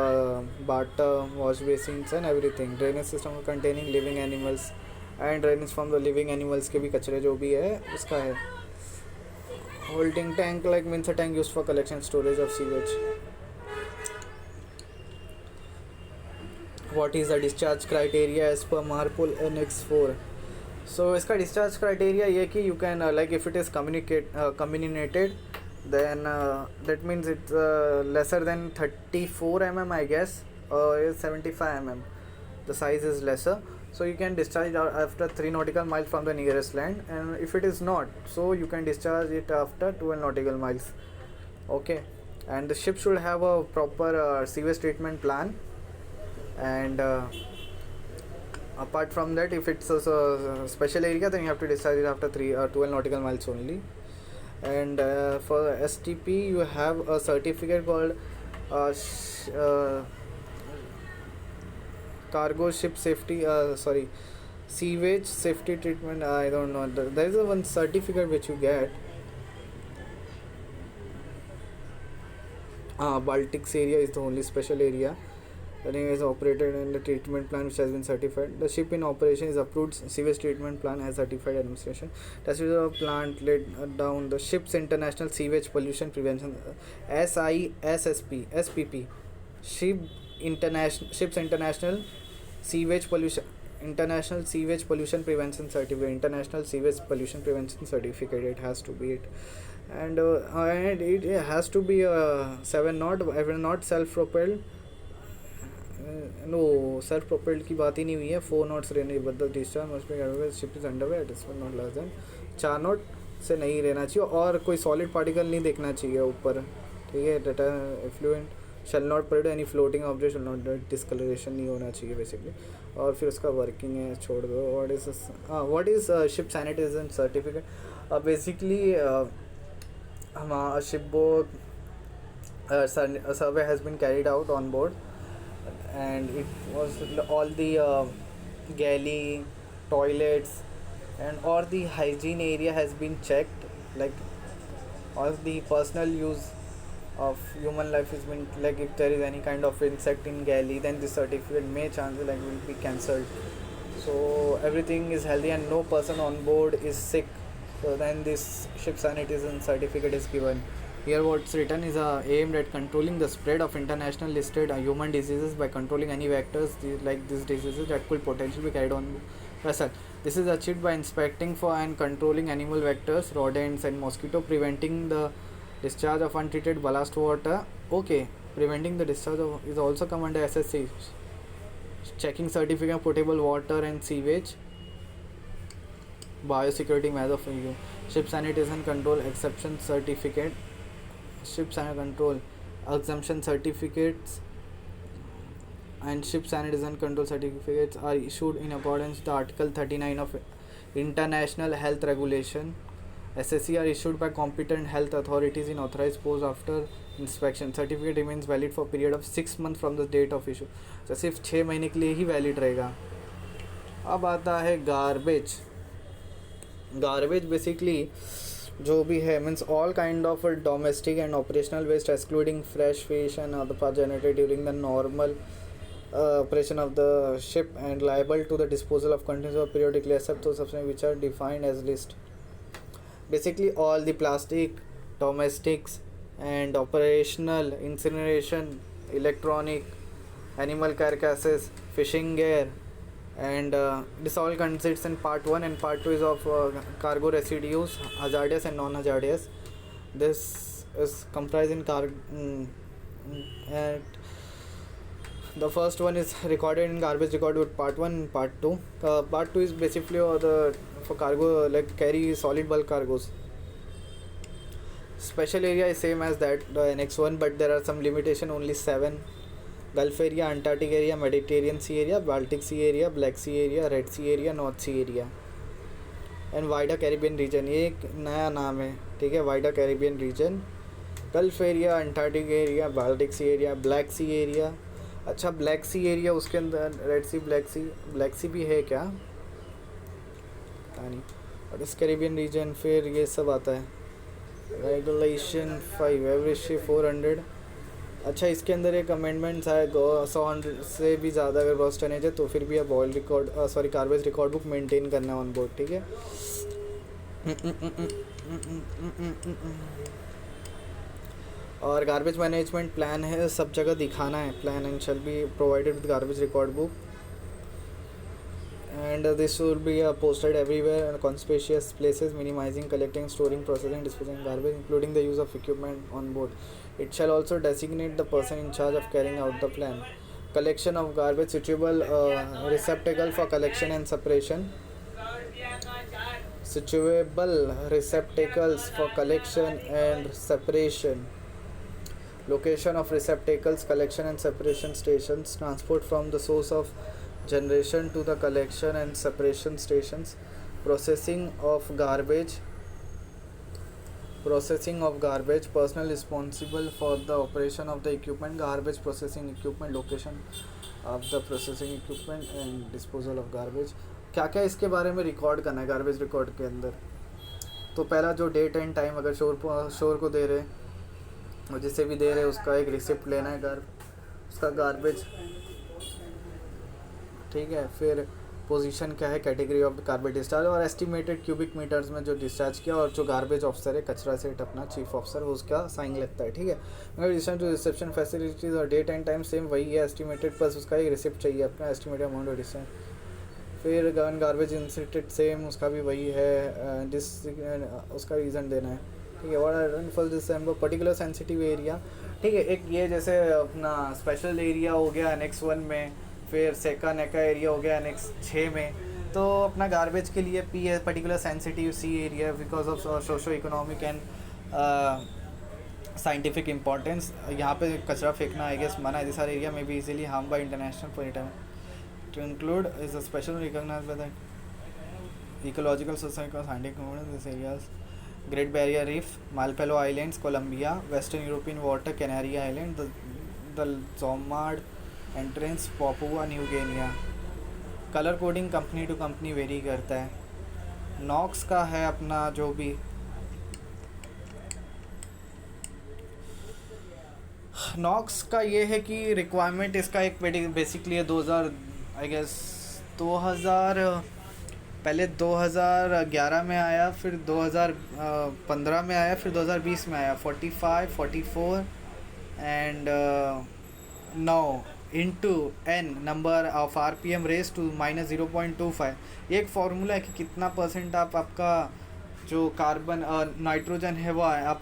bathroom, wash basins and everything. Drainage system containing living animals and drainage from the living animals के भी कचरे जो भी है उसका है। Holding tank like means a tank used for collection storage of sewage. What is the discharge criteria as per MARPOL Annex 4? So इसका discharge criteria ये कि you can like if it is comminated then that means it's lesser than 34 mm I guess, or 75 mm, the size is lesser, so you can discharge it after 3 nautical miles from the nearest land, and if it is not, so you can discharge it after 12 nautical miles. Okay, and the ship should have a proper sewage treatment plan, and apart from that, if it's a special area then you have to discharge it after 12 nautical miles only. And for STP you have a certificate called cargo ship safety sewage safety treatment, I don't know, there is one certificate which you get. Baltics area is the only special area that is operated, and the treatment plan which has been certified. The ship in operation is approved sewage treatment plan has certified administration. That is a plant laid down the ship's international sewage pollution prevention SPP ship's international sewage pollution prevention certificate, international sewage pollution prevention certificate, it has to be it. And it has to be 7 knot, not self propelled, no self propelled की बात ही नहीं हुई है। 4 knots रहने बदल discharge must be ship is underway it is not less than 4 not से नहीं रहना चाहिए, और कोई सॉलिड पार्टिकल नहीं देखना चाहिए ऊपर। ठीक है, data effluent shall not produce any floating object, shall not discolouration नहीं होना चाहिए बेसिकली। और फिर उसका वर्किंग है छोड़ दो। What is ship sanitization certificate? Basically हमारा ship board survey has been carried out on board, and it was all the galley, toilets and all the hygiene area has been checked, like all the personal use of human life has been, like if there is any kind of insect in galley then the certificate may chances like will be cancelled. So everything is healthy and no person on board is sick, so then this ship sanitation certificate is given. Here what's written is aimed at controlling the spread of international listed human diseases by controlling any vectors like these diseases that could potentially be carried on vessel. This is achieved by inspecting for and controlling animal vectors, rodents and mosquito, preventing the discharge of untreated ballast water. Okay, preventing the discharge of is also come under SSC. Checking certificate of potable water and sewage, biosecurity measure for you, ship sanitation control exception certificate, ship control exemption certificates and ship sanitation control certificates are issued in accordance with Article 39 of International Health Regulation. SSC are issued by competent health authorities in authorized posts after inspection. Certificate remains valid for a period of 6 months from the date of issue. तो सिर्फ 6 महीने के लिए ही valid रहेगा। अब आता है garbage. Garbage basically जो भी है means all kind of domestic and operational waste excluding fresh fish and other part generated during the normal operation of the ship and liable to the disposal of contents of periodically except those substances which are defined as list. Basically all the plastic, domestics and operational incineration, electronic, animal carcasses, fishing gear, and this all consists in part 1, and part 2 is of cargo residues, hazardous and non-hazardous. This is comprised in and the first one is recorded in garbage record with part 1 and part 2. Part 2 is basically for cargo like carry solid bulk cargos. Special area is same as that the next one, but there are some limitation, only 7. Gulf area, Antarctic area, Mediterranean Sea area, Baltic Sea area, Black Sea area, Red Sea area, North Sea area and wider Caribbean region. ये एक नया नाम है, ठीक है. Wider Caribbean region, gulf area, Antarctic area, Baltic sea area, black sea area. अच्छा black sea area, उसके अंदर रेड सी, ब्लैक सी भी है क्या पता नहीं. और इस कैरिबियन रीजन फिर ये सब आता है. Regulation 5 average 400. अच्छा इसके अंदर एक अमेंडमेंट्स है 100 से भी ज़्यादा अगर ग्रॉस टनेज है तो फिर भी आप oil record garbage record book maintain करना है ऑन बोर्ड, ठीक है. और गार्बेज मैनेजमेंट प्लान है, सब जगह दिखाना है. Plan and shall be provided with garbage record book and this will be posted everywhere in conspicuous places, minimizing collecting, storing, processing, disposing garbage, including the use of equipment on board. It shall also designate the person in charge of carrying out the plan. Collection of garbage, suitable receptacle for collection and separation. Suitable receptacles for collection and separation. Location of receptacles, collection and separation stations. Transport from the source of generation to the collection and separation stations. Processing of garbage, personnel responsible for the operation of the equipment, garbage processing equipment, location of the processing equipment and disposal of garbage. क्या क्या इसके बारे में record करना है garbage record के अंदर. तो पहला जो डेट एंड टाइम अगर शोर को दे रहे और जिसे भी दे रहे उसका एक रिसिप्ट लेना है उसका गार्बेज, ठीक है. फिर पोजीशन क्या है, कैटेगरी ऑफ गार्बेज डिस्चार्ज और एस्टिमेटेड क्यूबिक मीटर्स में जो डिस्चार्ज किया, और जो गार्बेज ऑफिसर है कचरा सेट अपना चीफ ऑफिसर उसका साइन लगता है, ठीक है. मगर रिसेप्शन फैसिलिटीज़ और डेट एंड टाइम सेम वही है एस्टिमेटेड, प्लस उसका एक रिसिप्ट चाहिए अपना एस्टिमेटेड अमाउंट ऑफ डिस्चार्ज. फिर गार्बेज इंसिटेड सेम उसका भी वही है, उसका रीज़न देना है, ठीक है. What for December particular sensitive area, ठीक है. एक ये जैसे अपना स्पेशल एरिया हो गया नेक्स्ट 1 में, फिर सेका नेका एरिया हो गया नेक्स्ट 6 में. तो अपना गार्बेज के लिए पी है particular sensitive sea area because of socio economic and scientific importance. यहाँ पे कचरा फेंकना आई गेस मना है. दिस आर एरिया में be easily harm by international polytime to include is a special recognized by the ecological society of scientific this areas. Great Barrier Reef, Malpelo Islands, Colombia, western European water, Canary Island, the Jomard entrance, Papua New Guinea. Colour coding company to company very करता है. Knox का है अपना जो भी Knox का ये है कि रिक्वायरमेंट इसका एक बेसिकली 2000 आई गेस 2000 पहले 2011 में आया, फिर 2015 में आया, फिर 2020 में आया. 45, 44 and now into n number of rpm raised to -0.25. ये एक फार्मूला है कि कितना परसेंट आपका जो कार्बन नाइट्रोजन है वो आप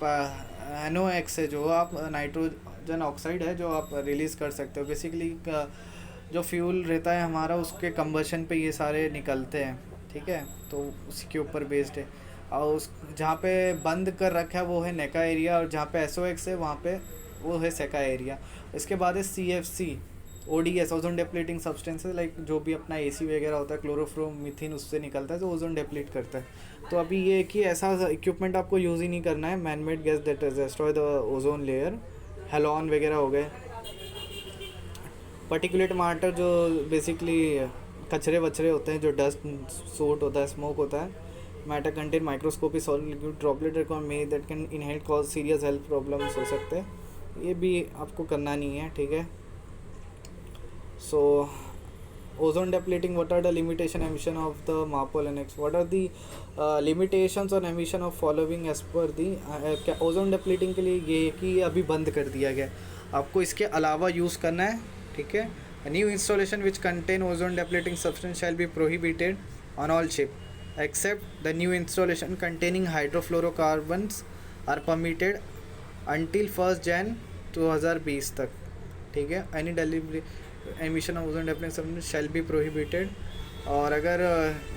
NOx है, जो आप नाइट्रोजन ऑक्साइड है जो आप रिलीज़ कर सकते हो. बेसिकली जो फ्यूल रहता है हमारा उसके कंबशन पे ये सारे निकलते हैं, ठीक है. तो उसी के ऊपर बेस्ड है. और उस जहाँ पे बंद कर रखा है वो है नेका एरिया, और जहाँ पे SOx है वहाँ पे वो है सेका एरिया. इसके बाद है CFC ODS, ozone depleting substances, like जो भी अपना AC वगैरह होता है क्लोरोफ्लोरो मीथेन उससे निकलता है, तो ओजोन डेप्लीट करता है. तो अभी ये कि ऐसा इक्विपमेंट आपको यूज़ ही नहीं करना है. Man made gas that destroy the ozone layer, halon वगैरह हो गए. पर्टिकुलेट मैटर जो बेसिकली कचरे वचरे होते हैं, जो डस्ट सूट होता है, स्मोक होता है. Matter contain microscopy solid liquid droplet record that can inhale cause serious health problems हो सकते हैं. ये भी आपको करना नहीं है, ठीक है. So ozone depleting, what are the limitation emission of the MARPOL annex? What are the limitations on emission of following as per the क्या ओजोन डिप्लीटिंग के लिए ये कि अभी बंद कर दिया गया, आपको इसके अलावा यूज़ करना है, ठीक है. New installation which contain ozone depleting substance shall be prohibited on all ship except the new installation containing hydrofluorocarbons are permitted until 1 Jan 2020 तक, ठीक है. Any delivery emission of ozone depleting substance shall be prohibited. और अगर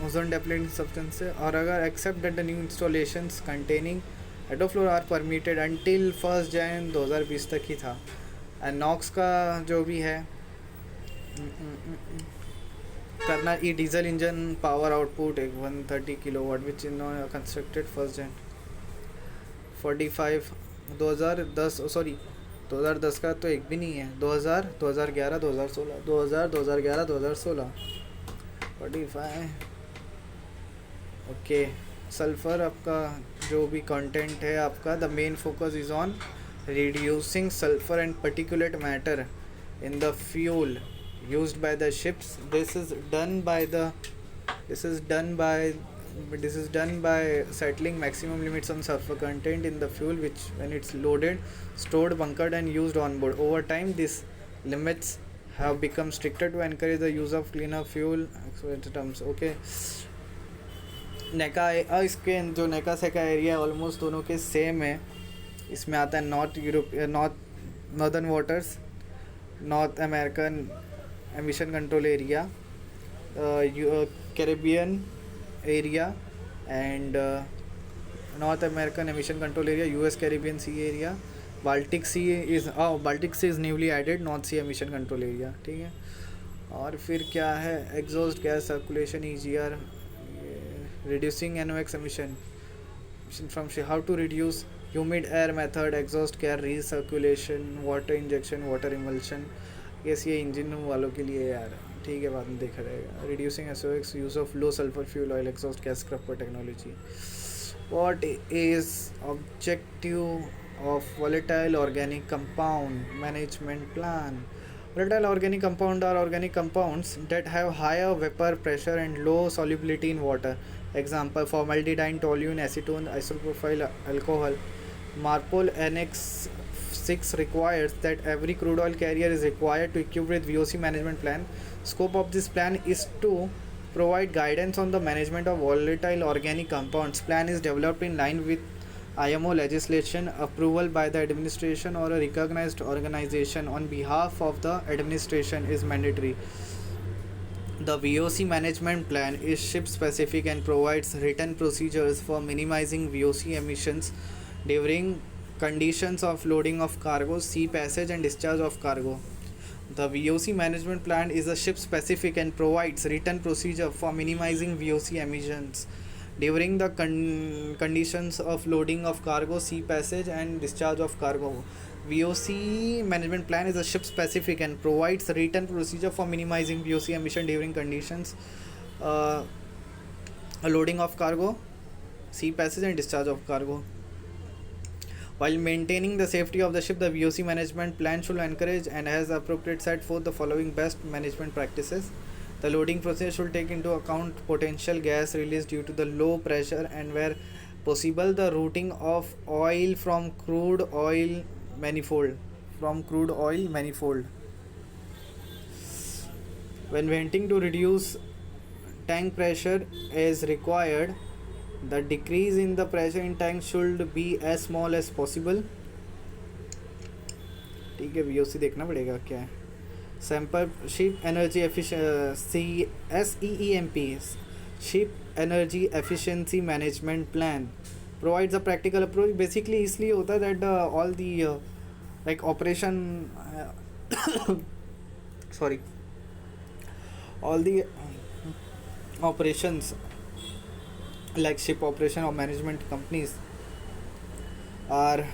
ozone depleting substance से, और अगर except that the new installations containing hydrofluoro are permitted until 1 Jan 2020 तक ही था. एंड नॉक्स का जो भी है करना, E diesel engine power output 130 kilowatt which in constructed 1 Jan 45 2010, sorry 2010 का तो एक भी नहीं है, 2000 2011 2016 2000 2011 2016 45. ओके. सल्फ़र आपका जो भी कंटेंट है आपका, the main focus is on reducing sulphur and particulate matter in the fuel used by the ships. This is done by settling maximum limits on sulfur content in the fuel which when it's loaded, stored, bunkered and used on board. Over time these limits have become stricter to encourage the use of cleaner fuel terms. Okay. नेका इसके जो नेका सेका area almost दोनों के same है. इसमें आता है northern waters, North American emission control area, Caribbean area and North American emission control area, US Caribbean Sea area, Baltic Sea is newly added North Sea emission control area, ठीक है. और फिर क्या है, exhaust gas circulation EGR, reducing NOx emission from how to reduce humid air method, exhaust gas recirculation, water injection, water emulsion. ये engine वालों के लिए यार, ठीक है, बाद में देखा जाएगा. Reducing SOx, use of low sulphur fuel oil, exhaust gas scrubber technology. What is objective of volatile organic compound management plan? Volatile organic compound are organic compounds that have higher vapor pressure and low solubility in water. Example: formaldehyde, toluene, acetone, isopropyl alcohol. MARPOL Annex 6 requires that every crude oil carrier is required to equip with VOC management plan. Scope of this plan is to provide guidance on the management of volatile organic compounds. Plan is developed in line with IMO legislation. Approval by the administration or a recognized organization on behalf of the administration is mandatory. The VOC management plan is ship specific and provides written procedures for minimizing VOC emissions during conditions of loading of cargo, sea passage and discharge of cargo. The VOC management plan is a ship specific and provides written procedure for minimizing VOC emissions during the conditions of loading of cargo, sea passage and discharge of cargo. VOC management plan is a ship specific and provides written procedure for minimizing VOC emission during conditions loading of cargo, sea passage and discharge of cargo. While maintaining the safety of the ship, the VOC management plan should encourage and has appropriate set forth the following best management practices. The loading process should take into account potential gas release due to the low pressure and where possible the routing of oil from crude oil manifold. When venting to reduce tank pressure as required, the decrease in the pressure in tank should be as small as possible. ठीक है, VOC देखना पड़ेगा क्या है. Sample Ship Energy Efficiency SEEMP Ship Energy Efficiency Management Plan provides a practical approach. Basically इसलिए होता है that all the like operation sorry all the operations like ship operation or management companies are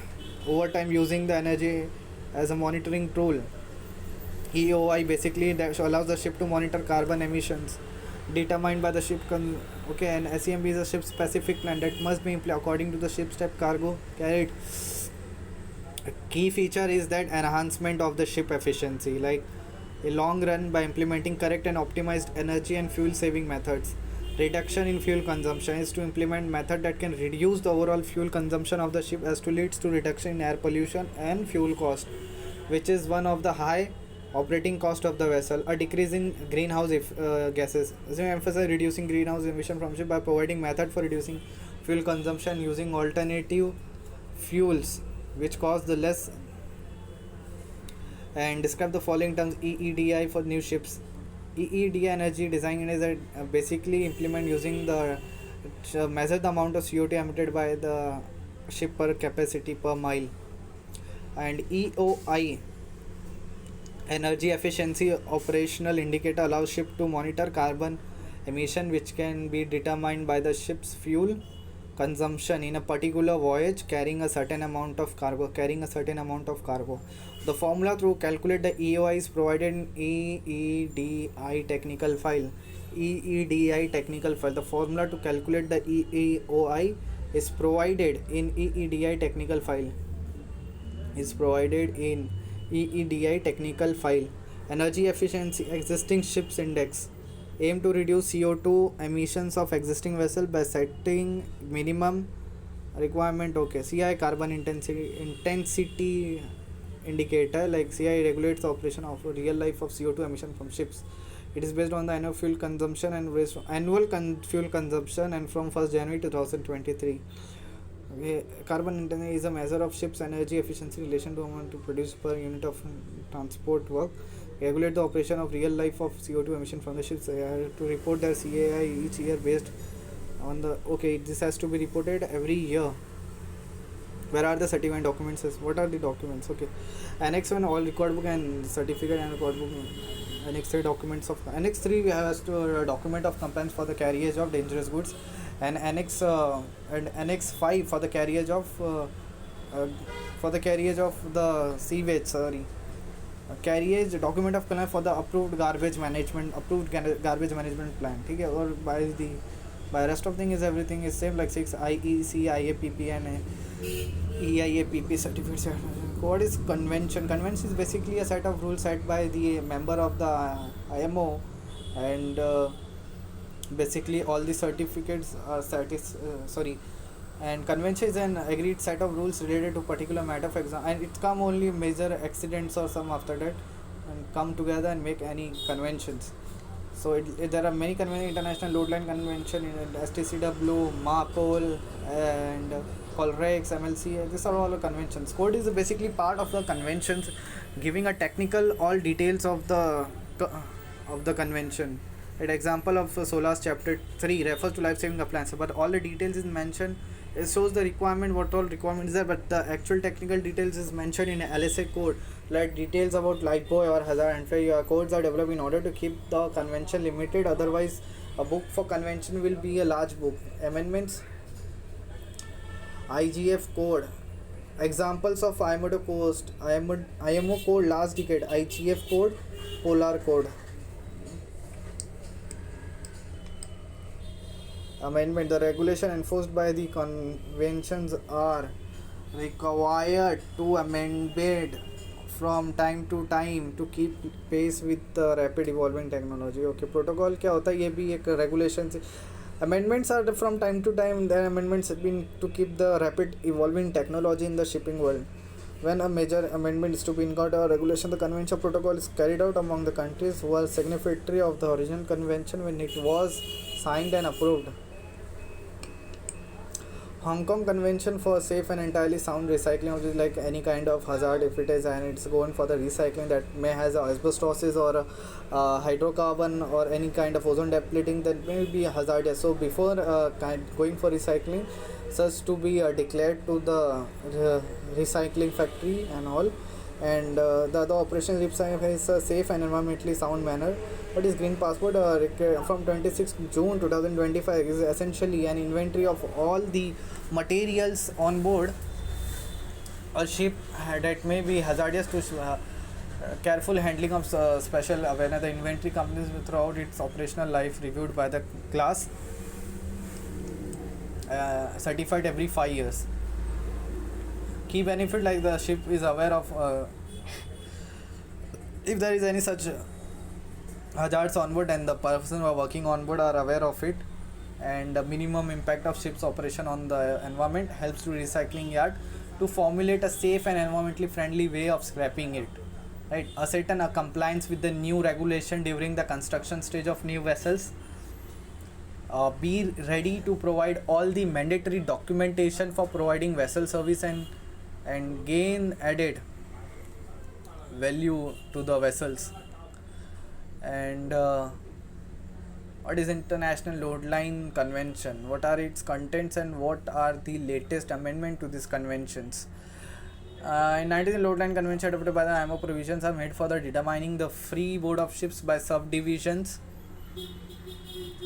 over time using the energy as a monitoring tool. EOI basically that allows the ship to monitor carbon emissions determined by the ship okay, and SEMP is a ship specific plan that must be according to the ship's type, cargo carried. A key feature is that enhancement of the ship efficiency. Like a long run by implementing correct and optimized energy and fuel saving methods. Reduction in fuel consumption is to implement method that can reduce the overall fuel consumption of the ship as to leads to reduction in air pollution and fuel cost, which is one of the high operating cost of the vessel. A decrease in greenhouse gases. So we emphasize reducing greenhouse emission from ship by providing method for reducing fuel consumption using alternative fuels which cause the less, and describe the following terms: EEDI for new ships. EEDI energy design is a basically implement using the measure the amount of CO2 emitted by the ship per capacity per mile. And EOI, energy efficiency operational indicator, allows ship to monitor carbon emission which can be determined by the ship's fuel consumption in a particular voyage carrying a certain amount of cargo. The formula to calculate the EOI is provided in EEDI technical file. The formula to calculate the EOI is provided in EEDI technical file. Energy efficiency existing ships index aim to reduce CO2 emissions of existing vessel by setting minimum requirement. Okay, CI carbon intensity indicator, like CI regulates the operation of real life of CO2 emission from ships. It is based on the annual fuel consumption and fuel consumption and from 1st January 2023. Okay, carbon intensity is a measure of ships energy efficiency in relation to amount to produce per unit of transport work. Regulate the operation of real life of CO2 emission from the ships. They have to report their CAI each year based on the, okay, this has to be reported every year. Where are the certifying documents? What are the documents? Okay, Annex 1 all record book and certificate and record book. Annex 3 documents of Annex 3 has to document of compliance for the carriage of dangerous goods, and Annex 5 for the carriage of the sewage. Carriage document of compliance for the approved garbage management plan. ठीक है, और by rest of thing is everything is same, like 6 IEC, IAPP and EIAPP certificates. What is convention? Convention is basically a set of rules set by the member of the IMO, and basically all the certificates are and convention is an agreed set of rules related to particular matter. For example, and it come only major accidents or some after that and come together and make any conventions. So there are many conventions: International Load Line Convention, STCW, MARPOL, and Colrex, MLC. These are all conventions. Code is basically part of the conventions, giving a technical all details of the convention. An example of SOLAS chapter 3 refers to life-saving appliances, but all the details is mentioned. It shows the requirement, what all requirements are, but the actual technical details is mentioned in LSA code, like details about light buoy or hazard and failure. Codes are developed in order to keep the convention limited. Otherwise, a book for convention will be a large book. Amendments: IGF code. Examples of IMO code last decade: IGF code, Polar code. Amendment: the regulation enforced by the conventions are required to amend from time to time to keep pace with the rapid evolving technology. Okay, protocol क्या होता है, ये भी एक regulation से. Amendments are from time to time. The amendments have been to keep the rapid evolving technology in the shipping world. When a major amendment is to be incorporated or regulation, the convention protocol is carried out among the countries who are signatory of the original convention when it was signed and approved. Hong Kong Convention for safe and entirely sound recycling, which is like any kind of hazard, if it is and it's going for the recycling that may has asbestosis or hydrocarbon or any kind of ozone depleting, that may be hazardous. So before going for recycling, such to be declared to the recycling factory and all, and the other operation is a safe and environmentally sound manner. What is green passport? From 26 June 2025 is essentially an inventory of all the materials on board a ship that may be hazardous to careful handling of special awareness. The inventory companies throughout its operational life reviewed by the class, certified every 5 years. Key benefit, like the ship is aware of if there is any such hazards on board and the person who are working on board are aware of it, and the minimum impact of ship's operation on the environment helps to recycling yard to formulate a safe and environmentally friendly way of scrapping it, right? Ascertain a compliance with the new regulation during the construction stage of new vessels. Be ready to provide all the mandatory documentation for providing vessel service and gain added value to the vessels. And what is International Load Line Convention? What are its contents and what are the latest amendment to these conventions? In 19th Load Line Convention adopted by the IMO, provisions are made for the determining the free board of ships by subdivisions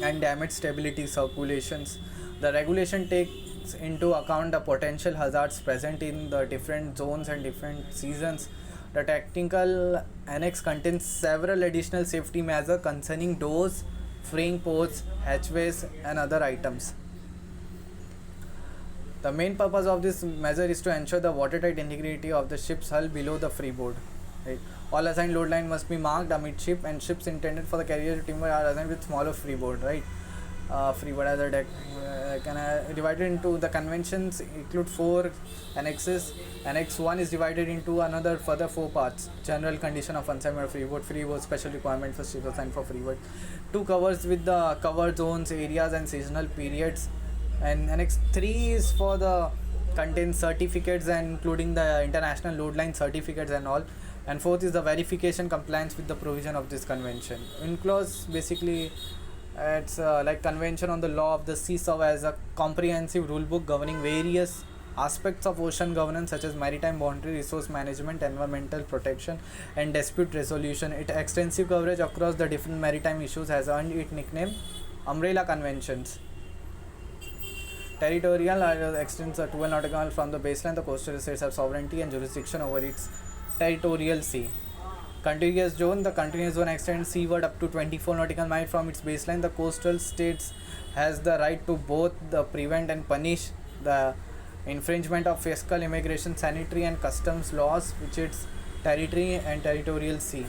and damage stability circulations. The regulation takes into account the potential hazards present in the different zones and different seasons. The technical annex contains several additional safety measures concerning doors, freeing ports, hatchways, and other items. The main purpose of this measure is to ensure the watertight integrity of the ship's hull below the freeboard. Right. All assigned load line must be marked amidship, and ships intended for the carrier timber are assigned with smaller freeboard. Right. Freeboard as a deck divided into the conventions include 4 annexes. Annex 1 is divided into another further 4 parts. General condition of unsigned freeboard, special requirement for ships assigned for freeboard. 2 covers with the covered zones, areas, and seasonal periods. And Annex 3 is for the contains certificates and including the international load line certificates and all. And 4th is the verification compliance with the provision of this convention. In clause basically it's like convention on the law of the sea serve as a comprehensive rule book governing various aspects of ocean governance such as maritime boundary, resource management, environmental protection, and dispute resolution. Its extensive coverage across the different maritime issues has earned its nickname Umbrella Conventions. Territorial extends 12 nautical miles from the baseline. The coastal states have sovereignty and jurisdiction over its territorial sea. Contiguous zone. The contiguous zone extends seaward up to 24 nautical miles from its baseline. The coastal states has the right to both the prevent and punish the infringement of fiscal, immigration, sanitary, and customs laws which its territory and territorial sea.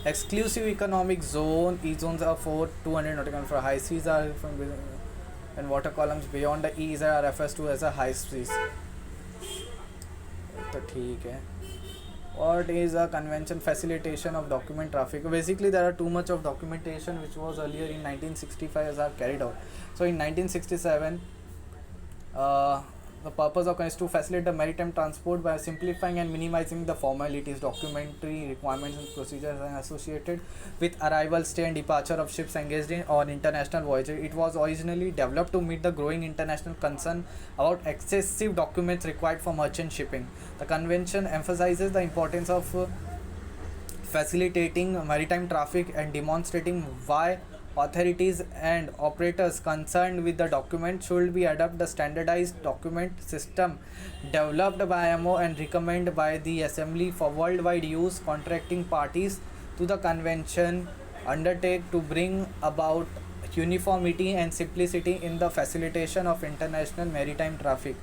Exclusive economic zone. Each zones are for 200 nautical for high seas are from and water columns beyond the east are refers to as a high seas. तो ठीक है. What is a convention? Facilitation of document traffic. Basically there are too much of documentation which was earlier in 1965 as are carried out. So in 1967 the purpose of is to facilitate the maritime transport by simplifying and minimizing the formalities, documentary requirements, and procedures associated with arrival, stay, and departure of ships engaged in on international voyages. It was originally developed to meet the growing international concern about excessive documents required for merchant shipping. The convention emphasizes the importance of facilitating maritime traffic and demonstrating why authorities and operators concerned with the document should be adopt the standardized document system developed by IMO and recommended by the Assembly for worldwide use. Contracting parties to the convention undertake to bring about uniformity and simplicity in the facilitation of international maritime traffic.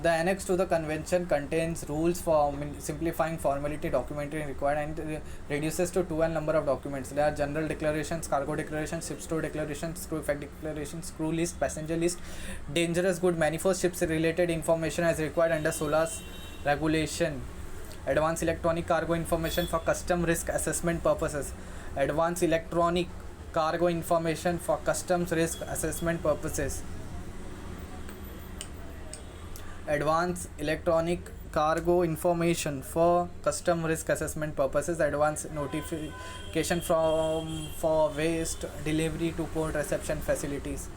The annex to the convention contains rules for simplifying formality, documentary required, and reduces to 12 number of documents. There are general declarations, cargo declarations, ship store declarations, crew effect declarations, crew list, passenger list, dangerous good manifold ships related information as required under SOLAS regulation. Advanced electronic cargo information for custom risk assessment purposes. Advanced electronic cargo information for customs risk assessment purposes. Advanced electronic cargo information for custom risk assessment purposes. Advanced notification for waste delivery to port reception facilities,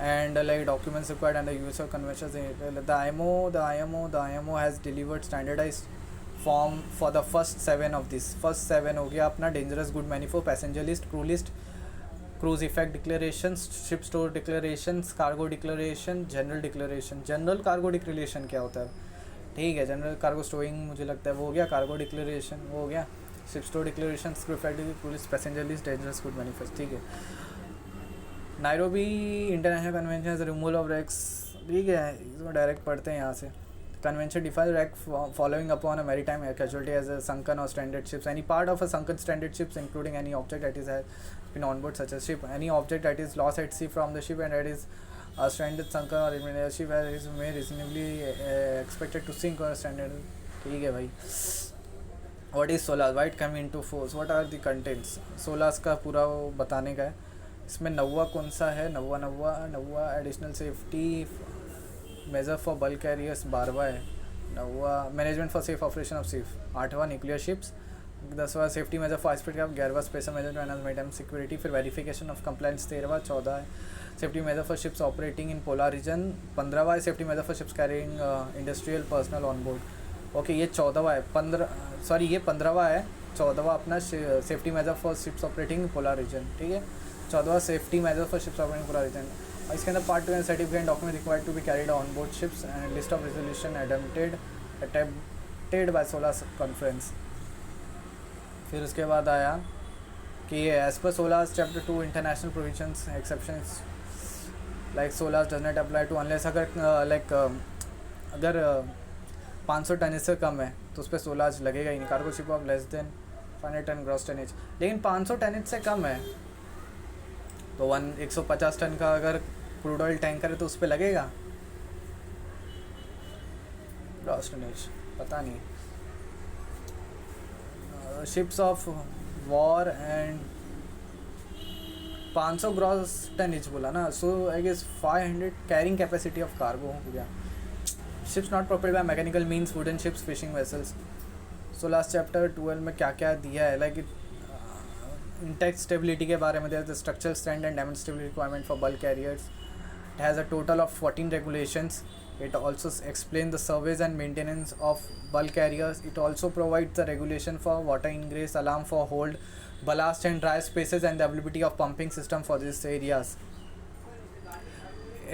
and like documents required under use of conventions. The IMO has delivered standardized form for the first 7 of this. First 7 हो गया अपना dangerous good manifold, passenger list, crew list, cruise effect declaration, ship store declarations, cargo declaration, general declaration. General cargo declaration क्या होता है? ठीक है, general cargo storing मुझे लगता है वो हो गया. कार्गो डिक्लेरेशन वो हो गया. Ship store declaration, crew effect, police, passenger list, dangerous good manifest. ठीक है. Nairobi international convention removal of wrecks. ठीक है, इसको डायरेक्ट पढ़ते हैं यहाँ से. convention defines wreck following upon a maritime casualty as a sunken or stranded ships. Any part of a sunken stranded ships, including any object that has been on board such as ship, any object that is lost at sea from the ship and that is stranded, sunken or a ship is may reasonably expected to sink or stranded. ठीक है भाई. What is SOLAS? Why it come into force? What are the contents? SOLAS का पूरा वो बताने का है. इसमें नव्वा कौन सा है? नव्वा additional safety measure for bulk carriers 12वां है. नव्वा management for safe operation of ship. 8वां न्यूक्लियर शिप्स. 10वां safety measure for speed craft. 11वां special measure to enhance maritime security. फिर वेरिफिकेशन ऑफ कंप्लायंस 13वां. 14 है safety measure for ships operating in polar region. 15वां है safety measure for ships carrying industrial personnel on board. Okay ये 14वां है. ये 15वां है. 14वां अपना safety measure for ships operating polar region. ठीक है 14वां safety measure for ships operating polar region. इसके अंदर पार्ट 2 है certificate document required to be carried on board ships and list of resolution attempted by SOLAS conference. फिर उसके बाद आया कि एज पर SOLAS chapter 2 international provisions exceptions like SOLAS does not apply to unless अगर 500 ton से कम है तो उस पर SOLAS लगेगा ही नहीं. Cargo ship of less than 500 ton gross tonnage. लेकिन 500 टनेज से कम है तो 150 टन का अगर क्रूड ऑयल टैंकर है तो उस पर लगेगा ग्रॉस टनेज. पता नहीं. Ships of war and 500 gross tonnage बोला ना. So I guess 500 carrying capacity of cargo हो गया. Ships not propelled by mechanical means wooden ships fishing vessels. SOLAS chapter 12 में क्या क्या दिया है लाइक इंटेक्ट स्टेबिलिटी के बारे में दिया. The structural strength and damage stability requirement for bulk carriers. It has a total of 14 regulations. It also explains the surveys and maintenance of bulk carriers. It also provides the regulation for water ingress, alarm for hold, ballast and dry spaces and the availability of pumping system for these areas.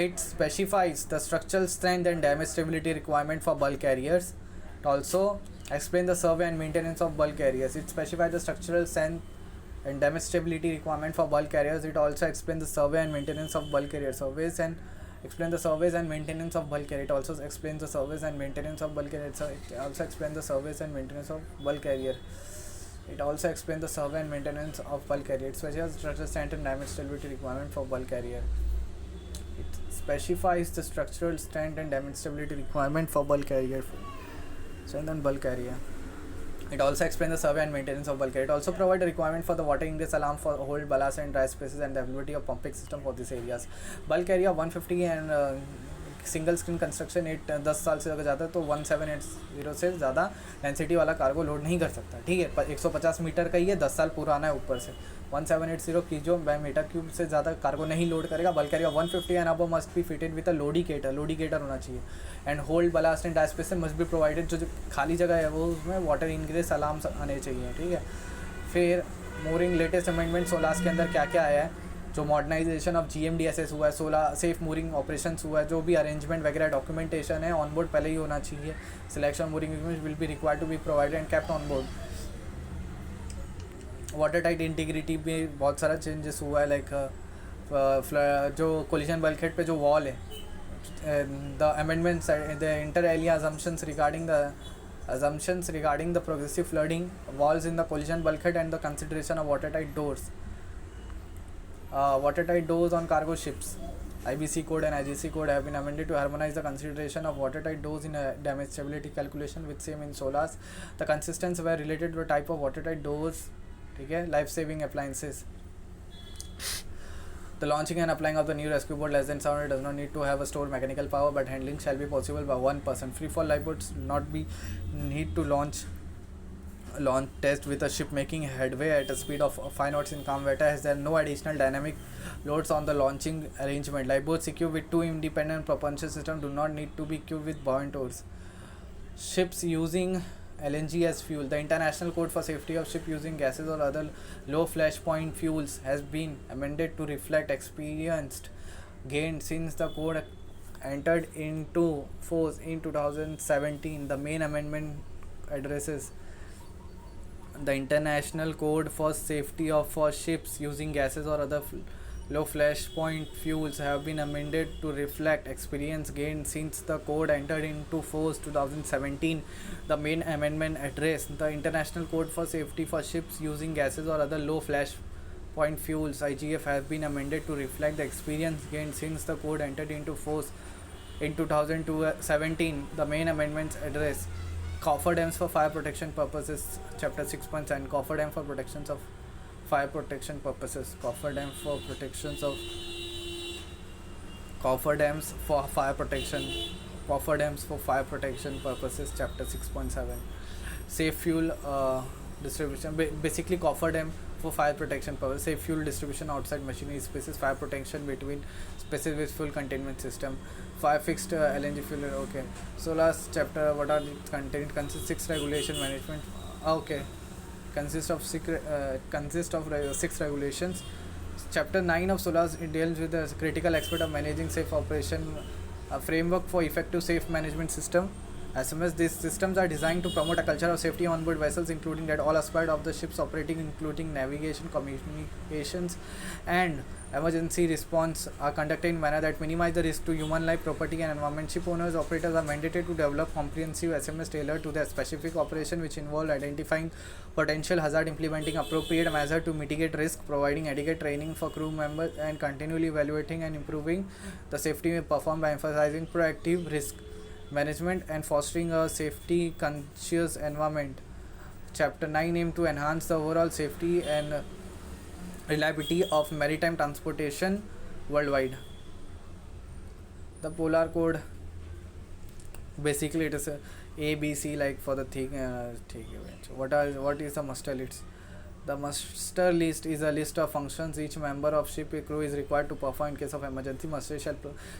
It specifies the structural strength and damage stability requirement for bulk carriers. It also explains the survey and maintenance of bulk carriers. It specifies the structural strength and damage stability requirement for bulk carriers. It also explains the survey and maintenance of bulk carrier surveys and explain the surveys and maintenance of bulk carrier. It also explains the surveys and maintenance of bulk carrier. It also explains the surveys and maintenance of bulk carrier. It also explains the survey and maintenance of bulk carrier. It specifies structural strength and damage stability requirement for bulk carrier. It specifies the structural strength and damage stability requirement for bulk carrier. Strength and bulk carrier. It also explains the survey and maintenance of bulk carrier. It also provides a requirement for the water ingress, alarm for hold, ballast and dry spaces and the availability of pumping system for these areas. Bulk carrier 150 and single screen construction 10 साल से अगर जाता है तो 1780 से ज़्यादा density वाला cargo load नहीं कर सकता. ठीक है 150 मीटर का ही है, 10 साल पुराना है ऊपर से. 1780 की जो मीटर क्यूब से ज़्यादा कार्गो नहीं लोड करेगा. Bulk carrier 150 and above must be fitted with a loadicator होना चाहिए. And hold ballast and dice space must be provided. जो खाली जगह है वो उसमें वाटर इनग्रेस अलार्म आने चाहिए. ठीक है फिर मोरिंग लेटेस्ट अमेंडमेंट SOLAS के अंदर क्या क्या आया है. जो मॉडर्नाइजेशन ऑफ GMDSS हुआ है, 16 सेफ मूरिंग ऑपरेशंस हुआ है. जो भी अरेंजमेंट वगैरह डॉक्यूमेंटेशन है ऑन बोर्ड पहले ही होना चाहिए. Selection mooring will be required to be provided and kept on board. Water tight integrity में बहुत सारा चेंजेस हुआ है. लाइक जो कोलिजन बल्कहेड पे जो वॉल है, the amendments the inter alia assumptions regarding the progressive flooding walls in the collision bulkhead and the consideration of watertight doors. Watertight doors on cargo ships. IBC code and IGC code have been amended to harmonize the consideration of watertight doors in a damage stability calculation with same in SOLAS. The consistency were related to the type of watertight doors. ठीक है life saving appliances. The launching and applying of the new rescue boat less than 700 does not need to have a stored mechanical power, but handling shall be possible by one person. Free fall lifeboats not be need to launch test with a ship making headway at a speed of 5 knots in calm weather, as there are no additional dynamic loads on the launching arrangement. Lifeboats equipped with 2 independent propulsion systems do not need to be equipped with buoyant oars. Ships using LNG as fuel. The International Code for Safety of Ship using gases or other low flash point fuels has been amended to reflect experience gained since the code entered into force in 2017. The main amendment addresses the International Code for Safety for ships using gases or other low flashpoint fuels have been amended to reflect experience gained since the code entered into force 2017. The main amendment addressed the International Code for Safety for Ships Using Gases or Other Low Flashpoint Fuels (IGF) have been amended to reflect the experience gained since the code entered into force in 2017. The main amendments address cofferdams for fire protection purposes, Chapter 6.7, cofferdam for protections of fire protection purposes, cofferdam for protections of cofferdams for fire protection, cofferdams for fire protection purposes, Chapter 6.7, safe fuel distribution, basically cofferdam for fire protection purposes, safe fuel distribution outside machinery spaces, fire protection between spaces with fuel containment system, fire fixed LNG fuel. Okay, so last chapter, what are the content? Consists 6 regulation management. Okay, consists of 6 regulations. Chapter 9 of SOLAS, it deals with the critical aspect of managing safe operation, a framework for effective safe management system. SMS, these systems are designed to promote a culture of safety on board vessels, including that all aspects of the ship's operating, including navigation, communications, and emergency response, are conducted in a manner that minimize the risk to human life, property, and environment. Ship owners, operators are mandated to develop comprehensive SMS tailored to their specific operation, which involve identifying potential hazard, implementing appropriate measures to mitigate risk, providing adequate training for crew members, and continually evaluating and improving the safety performed by emphasizing proactive risk management and fostering a safety conscious environment. Chapter 9 aims to enhance the overall safety and reliability of maritime transportation worldwide. The Polar Code, basically it is a B C, like for the thing. What is the muster list? The muster list is a list of functions each member of ship crew is required to perform in case of emergency. Muster shall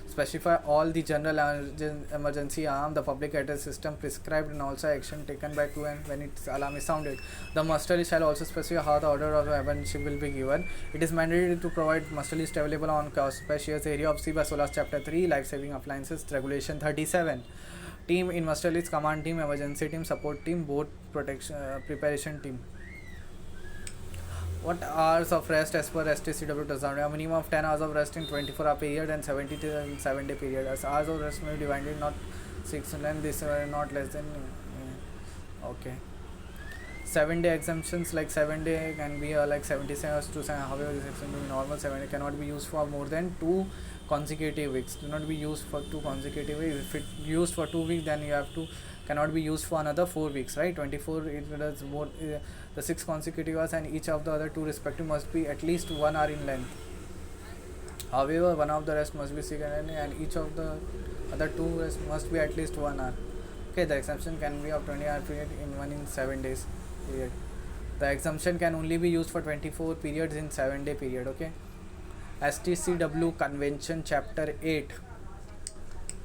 specify all the general emergency alarm, the public address system prescribed, and also action taken by crew and when its alarm is sounded. The muster list shall also specify how the order of emergency will be given. It is mandated to provide muster list available on spacious area of sea by SOLAS Chapter 3, Life Saving Appliances, Regulation 37. Team in muster list: command team, emergency team, support team, boat protection preparation team. What hours of rest as per STCW does not have? A minimum of 10 hours of rest in 24-hour period and 70 to 7-day period. As hours of rest may be divided not 6 and this not less than okay. 7-day exemptions, like 7-day can be like 77 hours to 7. However, this exemption will be normal. 7-day cannot be used for more than 2 consecutive weeks. Do not be used for 2 consecutive weeks. If it used for 2 weeks, then you have to cannot be used for another 4 weeks, right? 24 it does more. The 6 consecutive hours and each of the other 2 respective must be at least 1 hour in length. However, one of the rest must be 6 and each of the other 2 rest must be at least 1 hour. Okay, the exemption can be of 20-hour period in 1 in 7 days period. The exemption can only be used for 24 periods in 7-day period. Okay. STCW Convention Chapter 8.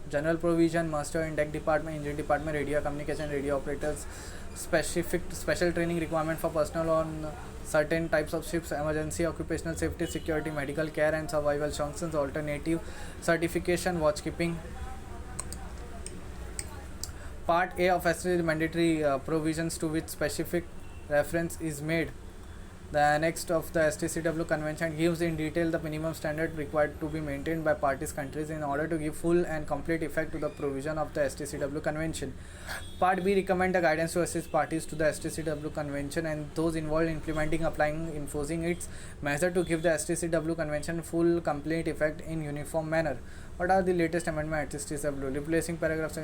General provision: Master and Deck Department, Engine Department, Radio Communication, Radio Operators. Special training requirement for personnel on certain types of ships, emergency, occupational safety, security, medical care, and survival functions. Alternative certification, watchkeeping. Part A of STCW mandatory provisions to which specific reference is made. The annex of the STCW Convention gives in detail the minimum standard required to be maintained by parties countries in order to give full and complete effect to the provision of the STCW Convention. Part B recommend the guidance to assist parties to the STCW Convention and those involved in implementing, applying, enforcing its measure to give the STCW Convention full, complete effect in uniform manner. What are the latest amendments at STCW? Replacing paragraphs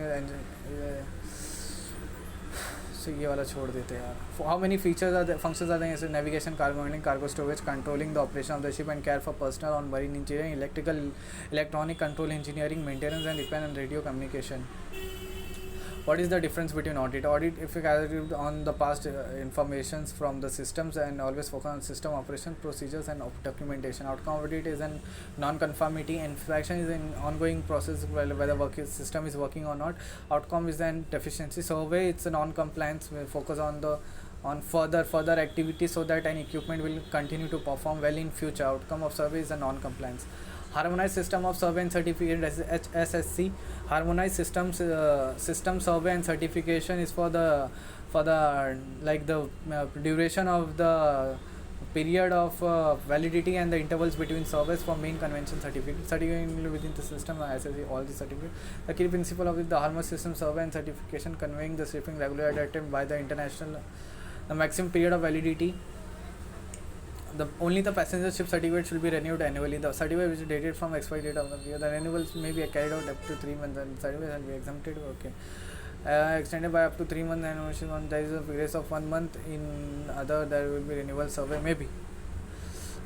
so ये वाला छोड़ देते हैं यार. How many features are there, functions are there? Navigation, cargo handling, cargo storage, controlling the operation of the ship and care for personnel on marine engineering, electronic control engineering, maintenance and repair, and radio communication. What is the difference between audit? Audit, if you gather on the past informations from the systems and always focus on system operation, procedures and documentation. Outcome audit is an non-conformity. Infraction is an ongoing process whether system is working or not. Outcome is an deficiency. Survey, it's a non-compliance. We'll focus on further activities so that an equipment will continue to perform well in future. Outcome of survey is a non-compliance. Harmonized system of survey and certification, HSSC. Harmonized system survey and certification is for the like the duration of the period of validity and the intervals between surveys for main convention certificate within the system SSC all the certificate. The key principle of the Harmonic System Survey and Certification conveying the shipping regularly adopted by the international. The maximum period of validity. Only the passenger ship certificate should be renewed annually. The certificate which is dated from expiry date of the year. The renewals may be carried out up to 3 months and certificate shall be exempted. Okay. Extended by up to 3 months and there is a grace of 1 month. In other there will be renewal survey maybe.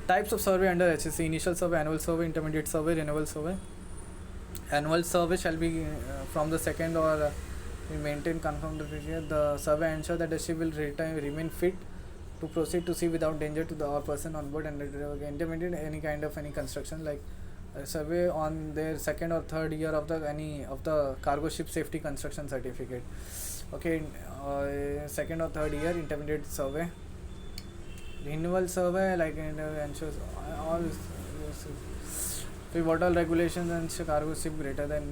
Types of survey under HSC: initial survey, annual survey, intermediate survey, renewal survey. Annual survey shall be from the second or we maintain confirm the period. The survey ensure that the ship will remain fit to proceed to sea without danger to the person on board, and intermediate any kind of any construction like survey on their second or third year of the any of the cargo ship safety construction certificate. Okay, second or third year. Intermediate survey. Renewal survey like ensures all what all regulations and cargo ship greater than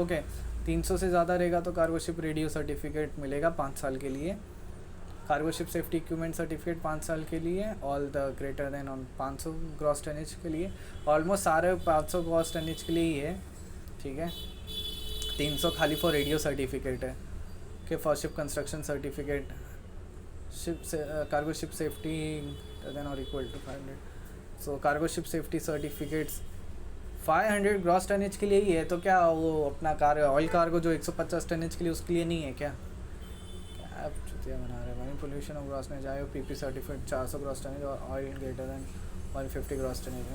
okay 300 से ज़्यादा रहेगा तो cargo ship radio certificate मिलेगा 5 साल के लिए. Cargo ship safety equipment certificate 5 साल के लिए. All the greater than on 500 gross tonnage के लिए. ऑलमोस्ट सारे 500 ग्रॉस टनेज के लिए ही है. ठीक है. 300 खाली फॉर रेडियो सर्टिफिकेट है कि for ship construction certificate ship से कार्गो शिप सेफ्टी देन और equal to 500. So cargo ship safety certificates 500 gross tonnage के लिए ही है. तो क्या वो अपना ऑयल कार्गो जो 150 टनेज के लिए उसके लिए नहीं है क्या चुतिया बना रहे हैं. पोल्यूशन ऑफ ग्रॉस टनेज आयो पीपी सर्टिफिकेट 400 ग्रॉस टनेज और oil greater than 150 gross tonnage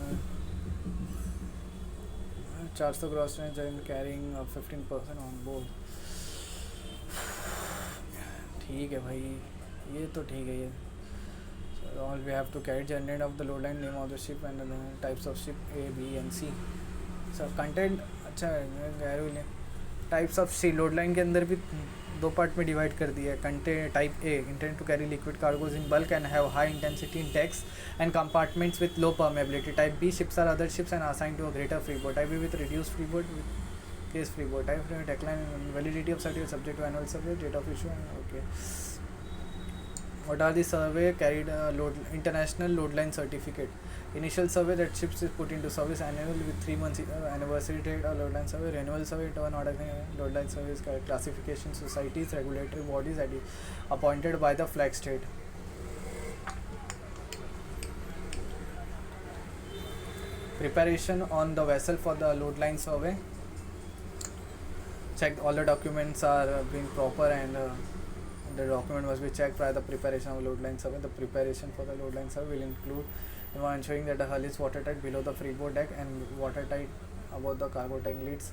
400 gross tonnage and carrying 15% on board. ठीक है भाई ये तो ठीक है. ये all we have to carry generate of the load line, name of the ship and the types of ship A, B and C. So content अच्छा है. Types of sea load line के अंदर भी 2 पार्ट में divide कर दिया है. Content type A intent to carry liquid cargoes in bulk and have high intensity in decks and compartments with low permeability. Type B ships are other ships and assign to a greater freeboard. Type B with reduce freeboard with case freeboard. Type decline validity of certificate subject to annual survey date of issue. Okay. What are the survey carried international load line certificate? Initial survey that ships is put into service annual with 3 months anniversary date or load line survey. Renewal survey to an order load line service classification societies regulatory bodies that is appointed by the flag state. Preparation on the vessel for the load line survey. Check all the documents are being proper and the document must be checked prior to the preparation of load line survey. The preparation for the load line survey will include ensuring that the hull is watertight below the freeboard deck and watertight above the cargo tank leads,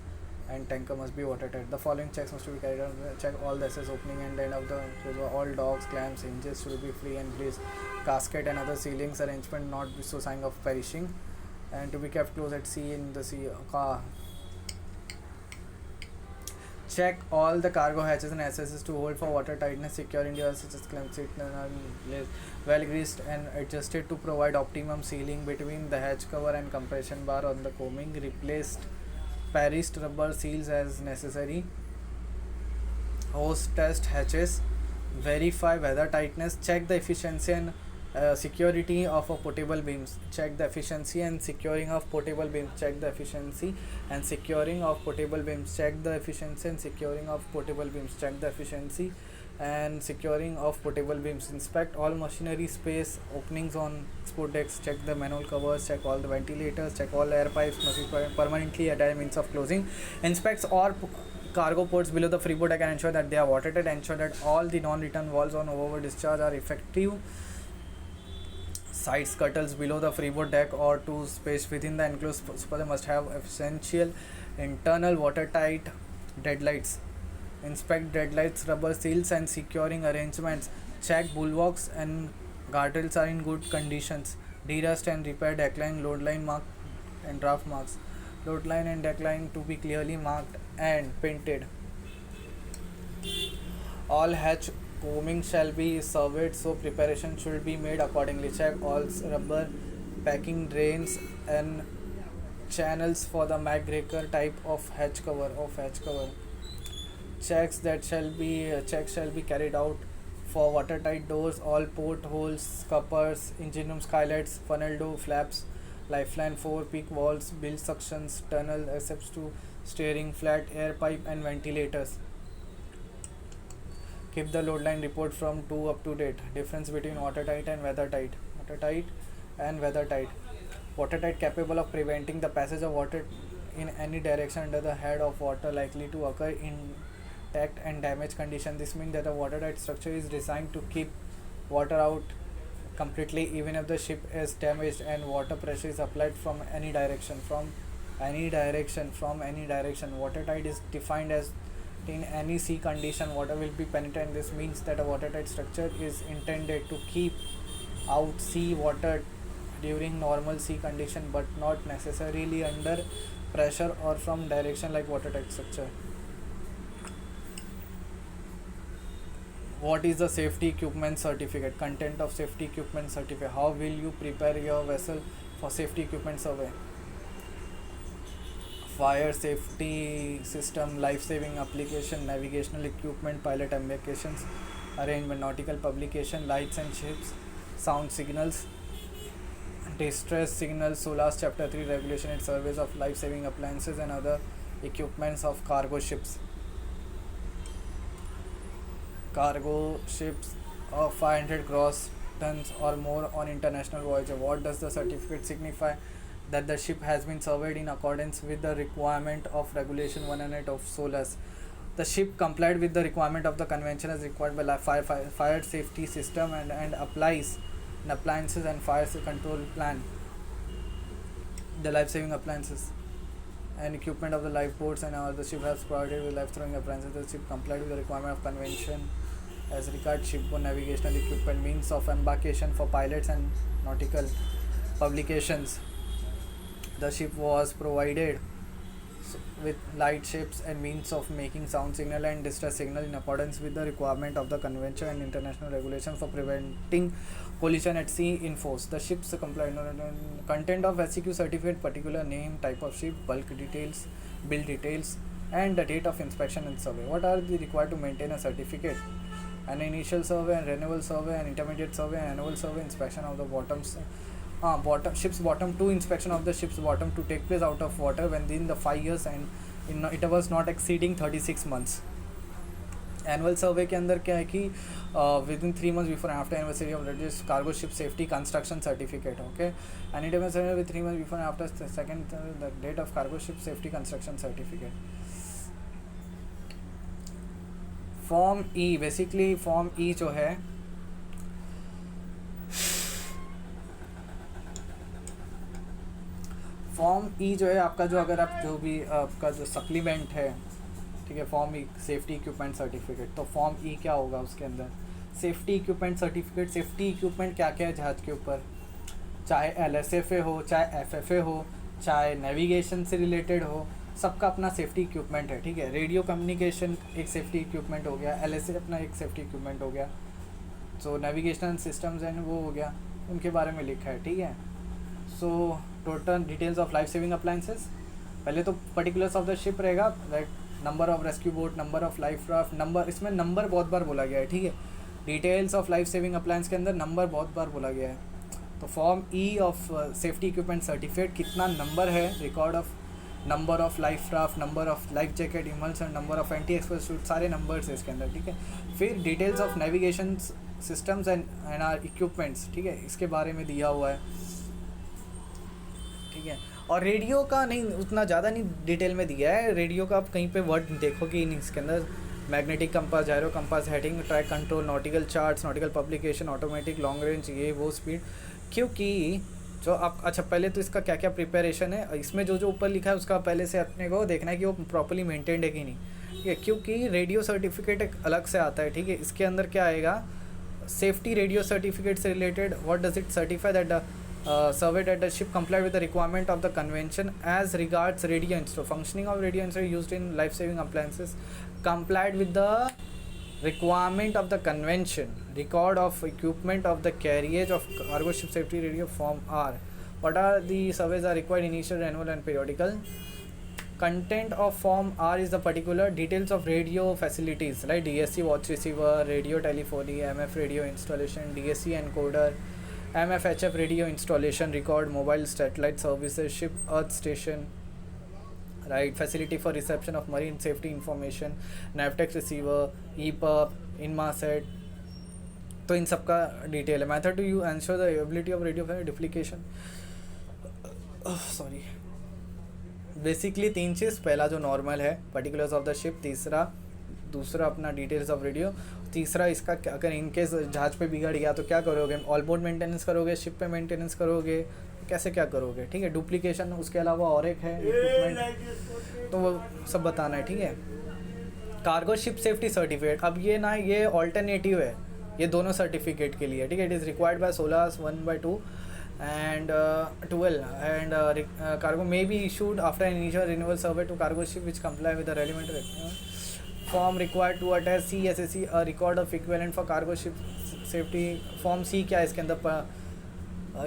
and tanker must be watertight. The following checks must be carried out. Check all the SS opening and end of the all docks, clamps, hinges should be free and placed. Gasket and other sealings arrangement not so sign of perishing and to be kept close at sea in the sea car. Check all the cargo hatches and SSs to hold for water tightness, secure India such as clamps well greased and adjusted to provide optimum sealing between the hatch cover and compression bar on the coaming. Replaced Paris rubber seals as necessary. Hose test hatches. Verify weather tightness. Check the efficiency and security of a portable beams. Check the efficiency and securing of portable beams. Check the efficiency and securing of portable beams. Check the efficiency and securing of portable beams. Check the efficiency and securing of portable beams. Inspect all machinery space openings on export decks. Check the manhole covers. Check all the ventilators. Check all air pipes must be permanently at a means of closing. Inspects all cargo ports below the freeboard deck and ensure that they are watertight. Ensure that all the non-return valves on overboard discharge are effective. Side scuttles below the freeboard deck or to space within the enclosed space must have essential internal watertight deadlights. Inspect deadlights, rubber seals and securing arrangements. Check bulwarks and guardrails are in good conditions. De-rust and repair deckline, load line mark and draft marks. Load line and deckline to be clearly marked and painted. All hatch coaming shall be surveyed, so preparation should be made accordingly. Check all rubber packing drains and channels for the MacGregor type of hatch cover. Checks shall be carried out for watertight doors, all portholes, scuppers, engine room skylights, funnel door flaps, lifeline 4 peak walls, bilge suctions, tunnel accepts to steering, flat air pipe and ventilators. Keep the load line report from 2 up to date. Difference between watertight and weathertight. Watertight and weathertight. Watertight capable of preventing the passage of water in any direction under the head of water likely to occur in intact and damaged condition. This means that a watertight structure is designed to keep water out completely even if the ship is damaged and water pressure is applied from any direction. Watertight is defined as in any sea condition water will be penetrant. This means that a watertight structure is intended to keep out sea water during normal sea condition but not necessarily under pressure or from direction like watertight structure. What is the safety equipment certificate? Content of safety equipment certificate. How will you prepare your vessel for safety equipment survey? Fire safety system, life-saving application, navigational equipment, pilot embarkations, arrangement, nautical publication, lights and ships, sound signals, distress signals, SOLAS Chapter 3 regulation and surveys of life-saving appliances and other equipments of cargo ships. Cargo ships of 500 gross tons or more on international voyage. What does the certificate signify? That the ship has been surveyed in accordance with the requirement of regulation 108 of SOLAS. The ship complied with the requirement of the convention as required by fire safety system and applies an appliances and fire control plan. The life-saving appliances and equipment of the lifeboats and all the ship has provided with life-throwing appliances. The ship complied with the requirement of convention as regards shipboard navigational equipment, means of embarkation for pilots and nautical publications. The ship was provided with light ships and means of making sound signal and distress signal in accordance with the requirement of the convention and international regulation for preventing collision at sea in force. The ship's compliant content of SEQ certificate, particular name, type of ship, bulk details, bill details, and the date of inspection and survey. What are the required to maintain a certificate? An initial survey and renewal survey, an intermediate survey, and annual survey, inspection of the ship's bottom, 2 inspection of the ship's bottom to take place out of water within the 5 years and it was not exceeding 36 months. Annual survey के अंदर क्या है कि within 3 months before and after anniversary of registered cargo ship safety construction certificate. Okay, any time with 3 months before and after second the date of cargo ship safety construction certificate. Form E, basically form E जो है form E जो है आपका, जो अगर आप जो भी आपका जो सप्लीमेंट है, ठीक है, फॉर्म ई सेफ्टी इक्विपमेंट सर्टिफिकेट. तो फॉर्म ई क्या होगा उसके अंदर? Safety equipment certificate. Safety equipment क्या क्या है जहाज़ के ऊपर, चाहे LSFA हो, चाहे FFA हो, चाहे नेविगेशन से रिलेटेड हो, सबका अपना सेफ्टी इक्विपमेंट है. ठीक है, रेडियो कम्युनिकेशन एक सेफ्टी इक्विपमेंट हो गया, LSA अपना एक सेफ्टी इक्विपमेंट हो गया, सो नेविगेशनल सिस्टम्स एंड वो हो गया, उनके बारे में लिखा है. ठीक है, so total details of life saving appliances. पहले तो पर्टिकुलर्स ऑफ द शिप रहेगा, like number of rescue boat, number of life raft, number, इसमें नंबर बहुत बार बोला गया है. ठीक है, details of life saving appliance के अंदर नंबर बहुत बार बोला गया है. तो form E of safety equipment certificate कितना नंबर है, record of number of life raft, number of life jacket, emulsion, number of anti exposure suit, सारे नंबर्स है इसके अंदर. ठीक है, फिर details of navigation systems and or equipments. ठीक है, इसके बारे में दिया हुआ है. ठीक है, और रेडियो का नहीं उतना ज़्यादा नहीं डिटेल में दिया है. रेडियो का आप कहीं पे वर्ड देखोगे ही नहीं इसके अंदर. Magnetic compass, gyro compass, heading, track control, nautical charts, nautical publication, automatic, long range, ये वो स्पीड. क्योंकि जो आप, अच्छा पहले तो इसका क्या क्या प्रिपरेशन है, इसमें जो जो ऊपर लिखा है उसका पहले से अपने को देखना है कि वो प्रॉपर्ली मेंटेन्ड है कि नहीं. ठीक है, क्योंकि रेडियो सर्टिफिकेट एक अलग से आता है. ठीक है, इसके अंदर क्या आएगा, सेफ्टी रेडियो सर्टिफिकेट से related. What does it certify? That the survey that the ship complied with the requirement of the convention as regards radio instrument, functioning of radio instrument used in life-saving appliances, complied with the requirement of the convention, record of equipment of the carriage of cargo ship safety radio. Form R. What are the surveys are required? Initial, annual and periodical. Content of Form R is the particular details of radio facilities, like DSC watch receiver, radio telephony, MF radio installation, DSC encoder, MFHF radio installation, record mobile satellite services, ship earth station, right, facility for reception of marine safety information, Navtex receiver, EPUB, Inmarsat. तो इन सब का detail है. Method to you ensure the ability of radio duplication. Sorry, basically 3 चीज़. पहला जो normal है, particulars of the ship. दूसरा अपना डिटेल्स ऑफ रेडियो. तीसरा इसका अगर इनकेस जहाज पे बिगड़ गया तो क्या करोगे, ऑल बोर्ड मेंटेनेंस करोगे, शिप पे मेंटेनेंस करोगे, कैसे क्या करोगे, ठीक है. डुप्लीकेशन, उसके अलावा और एक है इक्विपमेंट, तो वो सब बताना है, ठीक है. कार्गो शिप सेफ्टी सर्टिफिकेट, अब ये ना, ये ऑल्टरनेटिव है, ये दोनों सर्टिफिकेट के लिए, ठीक है. It is required by SOLAS 1/2 and 12 and cargo may be issued after an initial renewal survey to cargo ship which comply with the relevant form required to attach CSSC a record of equivalent for cargo ship safety form C. क्या है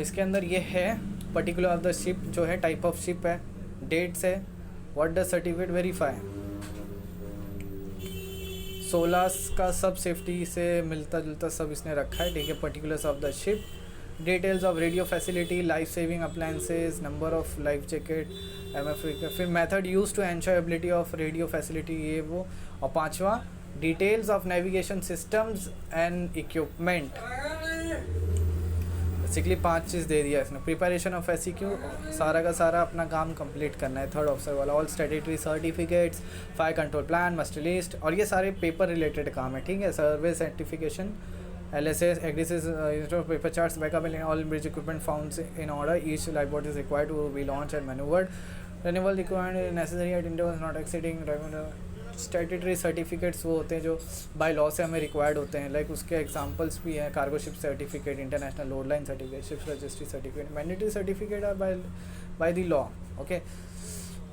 इसके अंदर ये है particular of the ship जो है, type of ship है, dates है, what does certificate verify. SOLAS का सब सेफ्टी से मिलता जुलता सब इसने रखा है, ठीक है. particulars of the ship, details of radio facility, life saving appliances, number of life jacket, MF. फिर method use to ensure ability of radio facility, ये वो. और 5वां, details of navigation systems and equipment. Basically 5 चीज़ दे दिया इसने. Preparation of SEQ, सारा का सारा अपना काम कंप्लीट करना है. 3rd ऑफिसर वाला, all statutory certificates, fire control plan, must list, और ये सारे पेपर रिलेटेड काम है, ठीक है. सर्वे certification, LSS, agrees paper charts, backup and all bridge equipment found in order. Each lifeboat is required to be launched and maneuvered. Renewal required necessary at intervals not exceeding. Statutory certificates वो होते हैं जो by law से हमें required होते हैं, like उसके examples भी हैं. Cargo ship certificate, international load line certificate, ship registry certificate. Mandatory certificate are by the law, okay,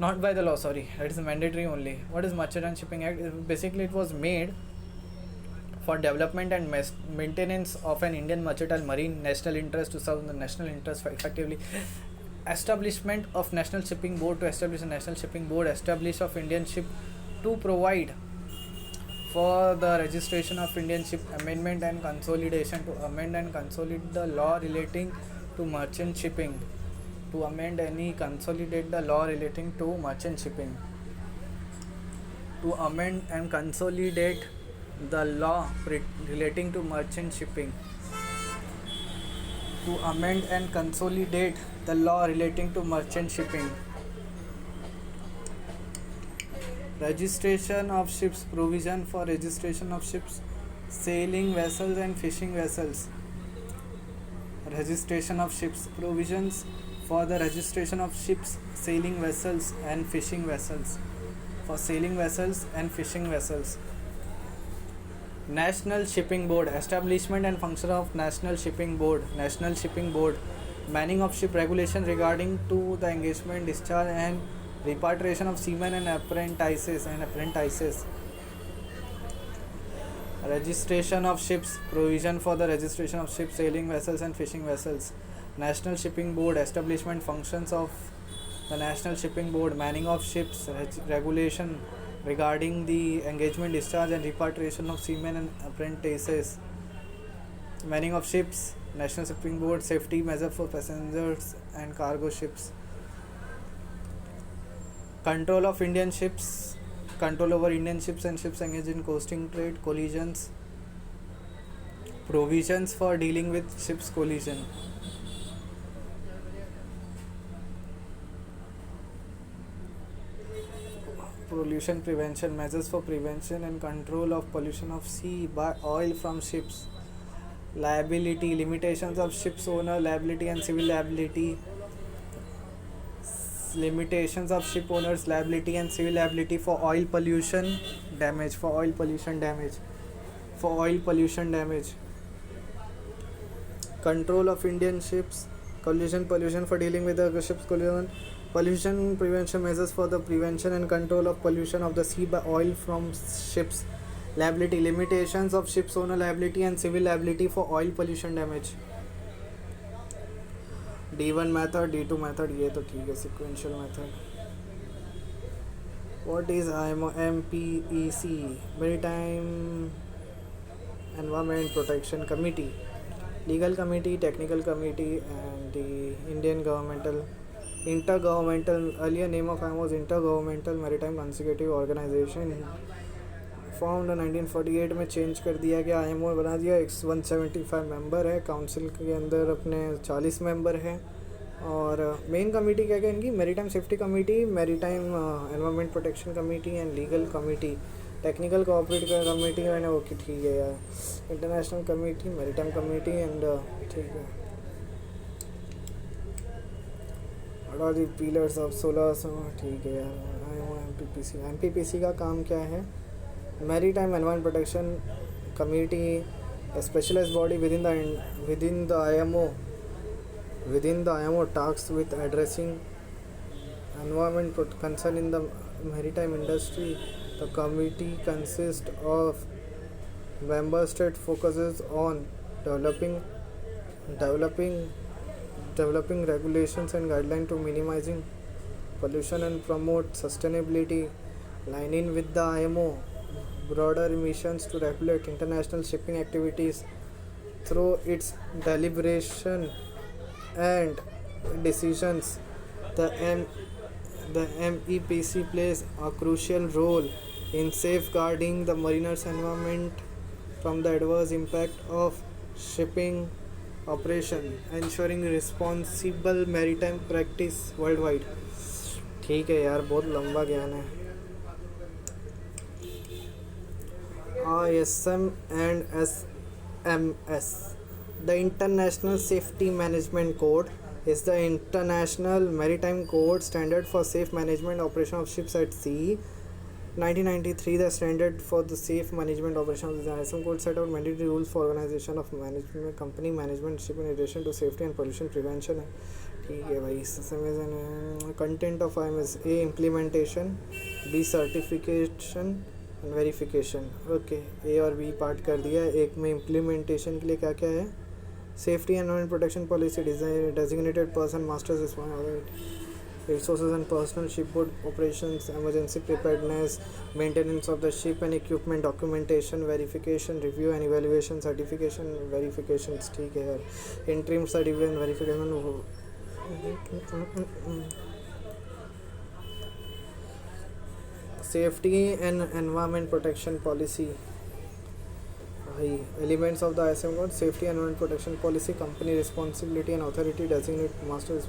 not by the law, sorry, it is mandatory only. What is Merchant Shipping Act? Basically it was made for development and maintenance of an Indian mercantile marine national interest to serve the national interest effectively. Establishment of National Shipping Board, to establish a National Shipping Board, establish of Indian ship, to provide for the registration of Indian ship, amendment and consolidation, to amend and consolidate the law relating to merchant shipping, to amend any consolidate the law relating to merchant shipping, to amend and consolidate the law relating to merchant shipping, to amend and consolidate the law relating to merchant shipping. Registration of ships, provision for registration of ships, sailing vessels and fishing vessels. Registration of ships, provisions for the registration of ships, sailing vessels and fishing vessels. For sailing vessels and fishing vessels. National Shipping Board, establishment and function of National Shipping Board. National Shipping Board, manning of ship, regulation regarding to the engagement, discharge and repatriation of seamen and apprentices. Registration of ships, provision for the registration of ships, sailing vessels and fishing vessels. National Shipping Board, establishment, functions of the National Shipping Board, manning of ships, regulation regarding the engagement, discharge and repatriation of seamen and apprentices. Manning of ships, National Shipping Board, safety measure for passengers and cargo ships. Control of Indian ships, control over Indian ships and ships engaged in coasting trade, collisions, provisions for dealing with ships collision. Pollution prevention, measures for prevention and control of pollution of sea by oil from ships. Liability, limitations of ship's owner liability and civil liability. Limitations of ship owners liability and civil liability for oil pollution damage. For oil pollution damage. Control of Indian ships, pollution for dealing with the ship's collision. Pollution prevention measures for the prevention and control of pollution of the sea by oil from ships. Liability, limitations of ship's owner liability and civil liability for oil pollution damage. D1 method, D2 method, ये तो ठीक है, sequential method. What is IMO MPEC? Maritime Environment Protection Committee. Legal Committee, Technical Committee, and the Indian Governmental Intergovernmental. Earlier name of IMO was Intergovernmental Maritime Consecutive Organization. Form 1948 में change कर दिया गया, IMO बना दिया. 175 member है, council के अंदर अपने 40 मेंबर हैं. और मेन कमेटी क्या क्या इनकी? Maritime safety committee, maritime environment protection committee and legal committee. Technical cooperative committee मैंने वो की, ठीक है यार. International committee, maritime committee and ठीक है. What are the pillars of 16, ठीक है यार. एमपीपीसी का काम क्या है? Maritime Environment Protection Committee, a specialized body within the IMO tasked with addressing environment concern in the maritime industry. The committee consists of member state, focuses on developing regulations and guidelines to minimizing pollution and promote sustainability, aligning with the IMO broader missions to regulate international shipping activities through its deliberation and decisions. The MEPC plays a crucial role in safeguarding the mariners' environment from the adverse impact of shipping operation, ensuring responsible maritime practice worldwide. ठीक है यार, बहुत लंबा ज्ञान है. ISM and SMS. The International Safety Management Code is the international maritime code standard for safe management operation of ships at sea. 1993, the standard for the safe management operation of the ISM code set out mandatory rules for organization of management, company management, ship in relation to safety and pollution prevention. ठीक है भाई. Content of IMS: A. Implementation, B. Certification, verification. Okay, A और B part कर दिया. एक में implementation के लिए क्या क्या है? Safety environment protection policy, designated person, masters resources and personal, ship board operations, emergency preparedness, maintenance of the ship and equipment, documentation, verification, review and evaluation, certification, verification. ठीक है यार. Interim certification, verification. Safety and Environment Protection Policy. Elements of the ISM code: Safety and Environment Protection Policy, Company Responsibility and Authority, Designate Masters.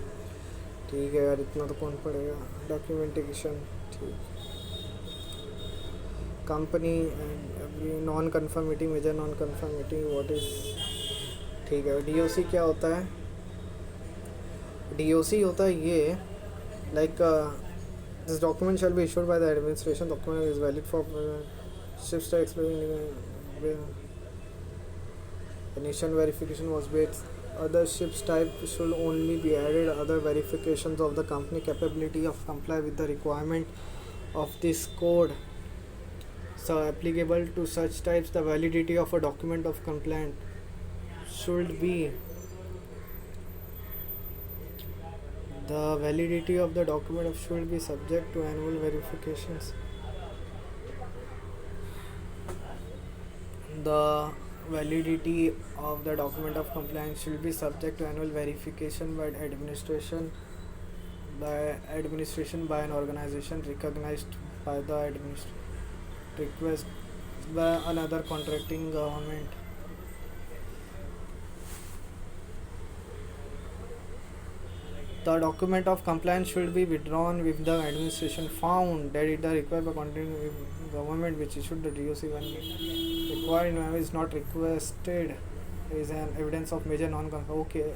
ठीक है यार, इतना तो कौन पढ़ेगा. Documentation, ठीक. Company and non-conformity, major non-conformity, what is, ठीक है. DOC क्या होता है? DOC होता है ये, like this document shall be issued by the administration. Document is valid for ships to explain. Initial verification was based. Other ships type should only be added. Other verifications of the company capability of comply with the requirement of this code. So applicable to such types, the validity of a document of compliance should be. The validity of the document should be subject to annual verifications. The validity of the document of compliance should be subject to annual verification by administration by an organization recognized by the request by another contracting government. The document of compliance should be withdrawn if the administration found that it is required by contracting government which issued the DOC. When required in is not requested is an evidence of major non-conformity. Okay.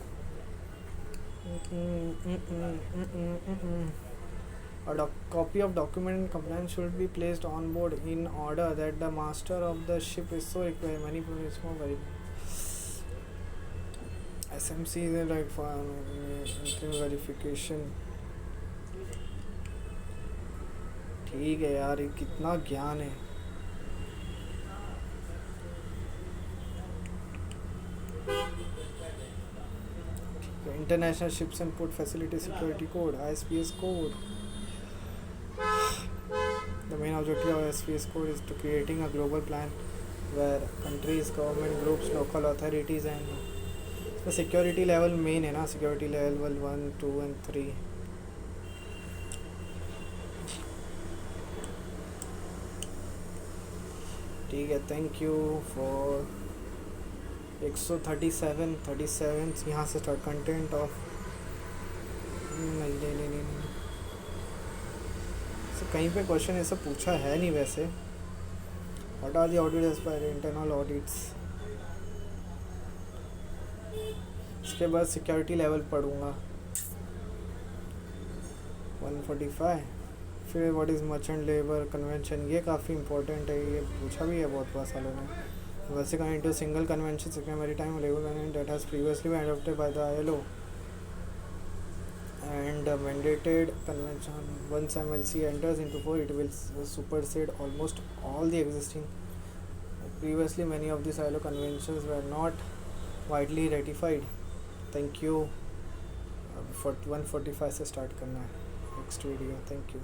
A copy of document compliance should be placed on board in order that the master of the ship is so required. Many very SMC is like for interim verification. ठीक है यार, ये कितना ज्ञान है. International Ships and Port Facility Security Code, ISPS code. The main objective of SPS code is to creating a global plan where countries, government groups, local authorities and the security level main है ना, security level 1, 2 and 3. ठीक है, thank you for 137 यहाँ से start content of नहीं so, कहीं पे question ऐसा पूछा है नहीं वैसे. What are the audit as per internal audits. इसके बाद सिक्योरिटी लेवल पढ़ूँगा 145. फिर what is merchant labour convention, ये काफ़ी इंपॉर्टेंट है, ये पूछा भी है बहुत बार सालों ने. वैसे कहीं into single convention secure maritime labour convention that has previously been adopted by the ILO and mandated convention. Once MLC enters into force, it will supersede almost all the existing. Previously, many of these ILO conventions were not widely ratified. Thank you. 145 से start करना है next video. Thank you.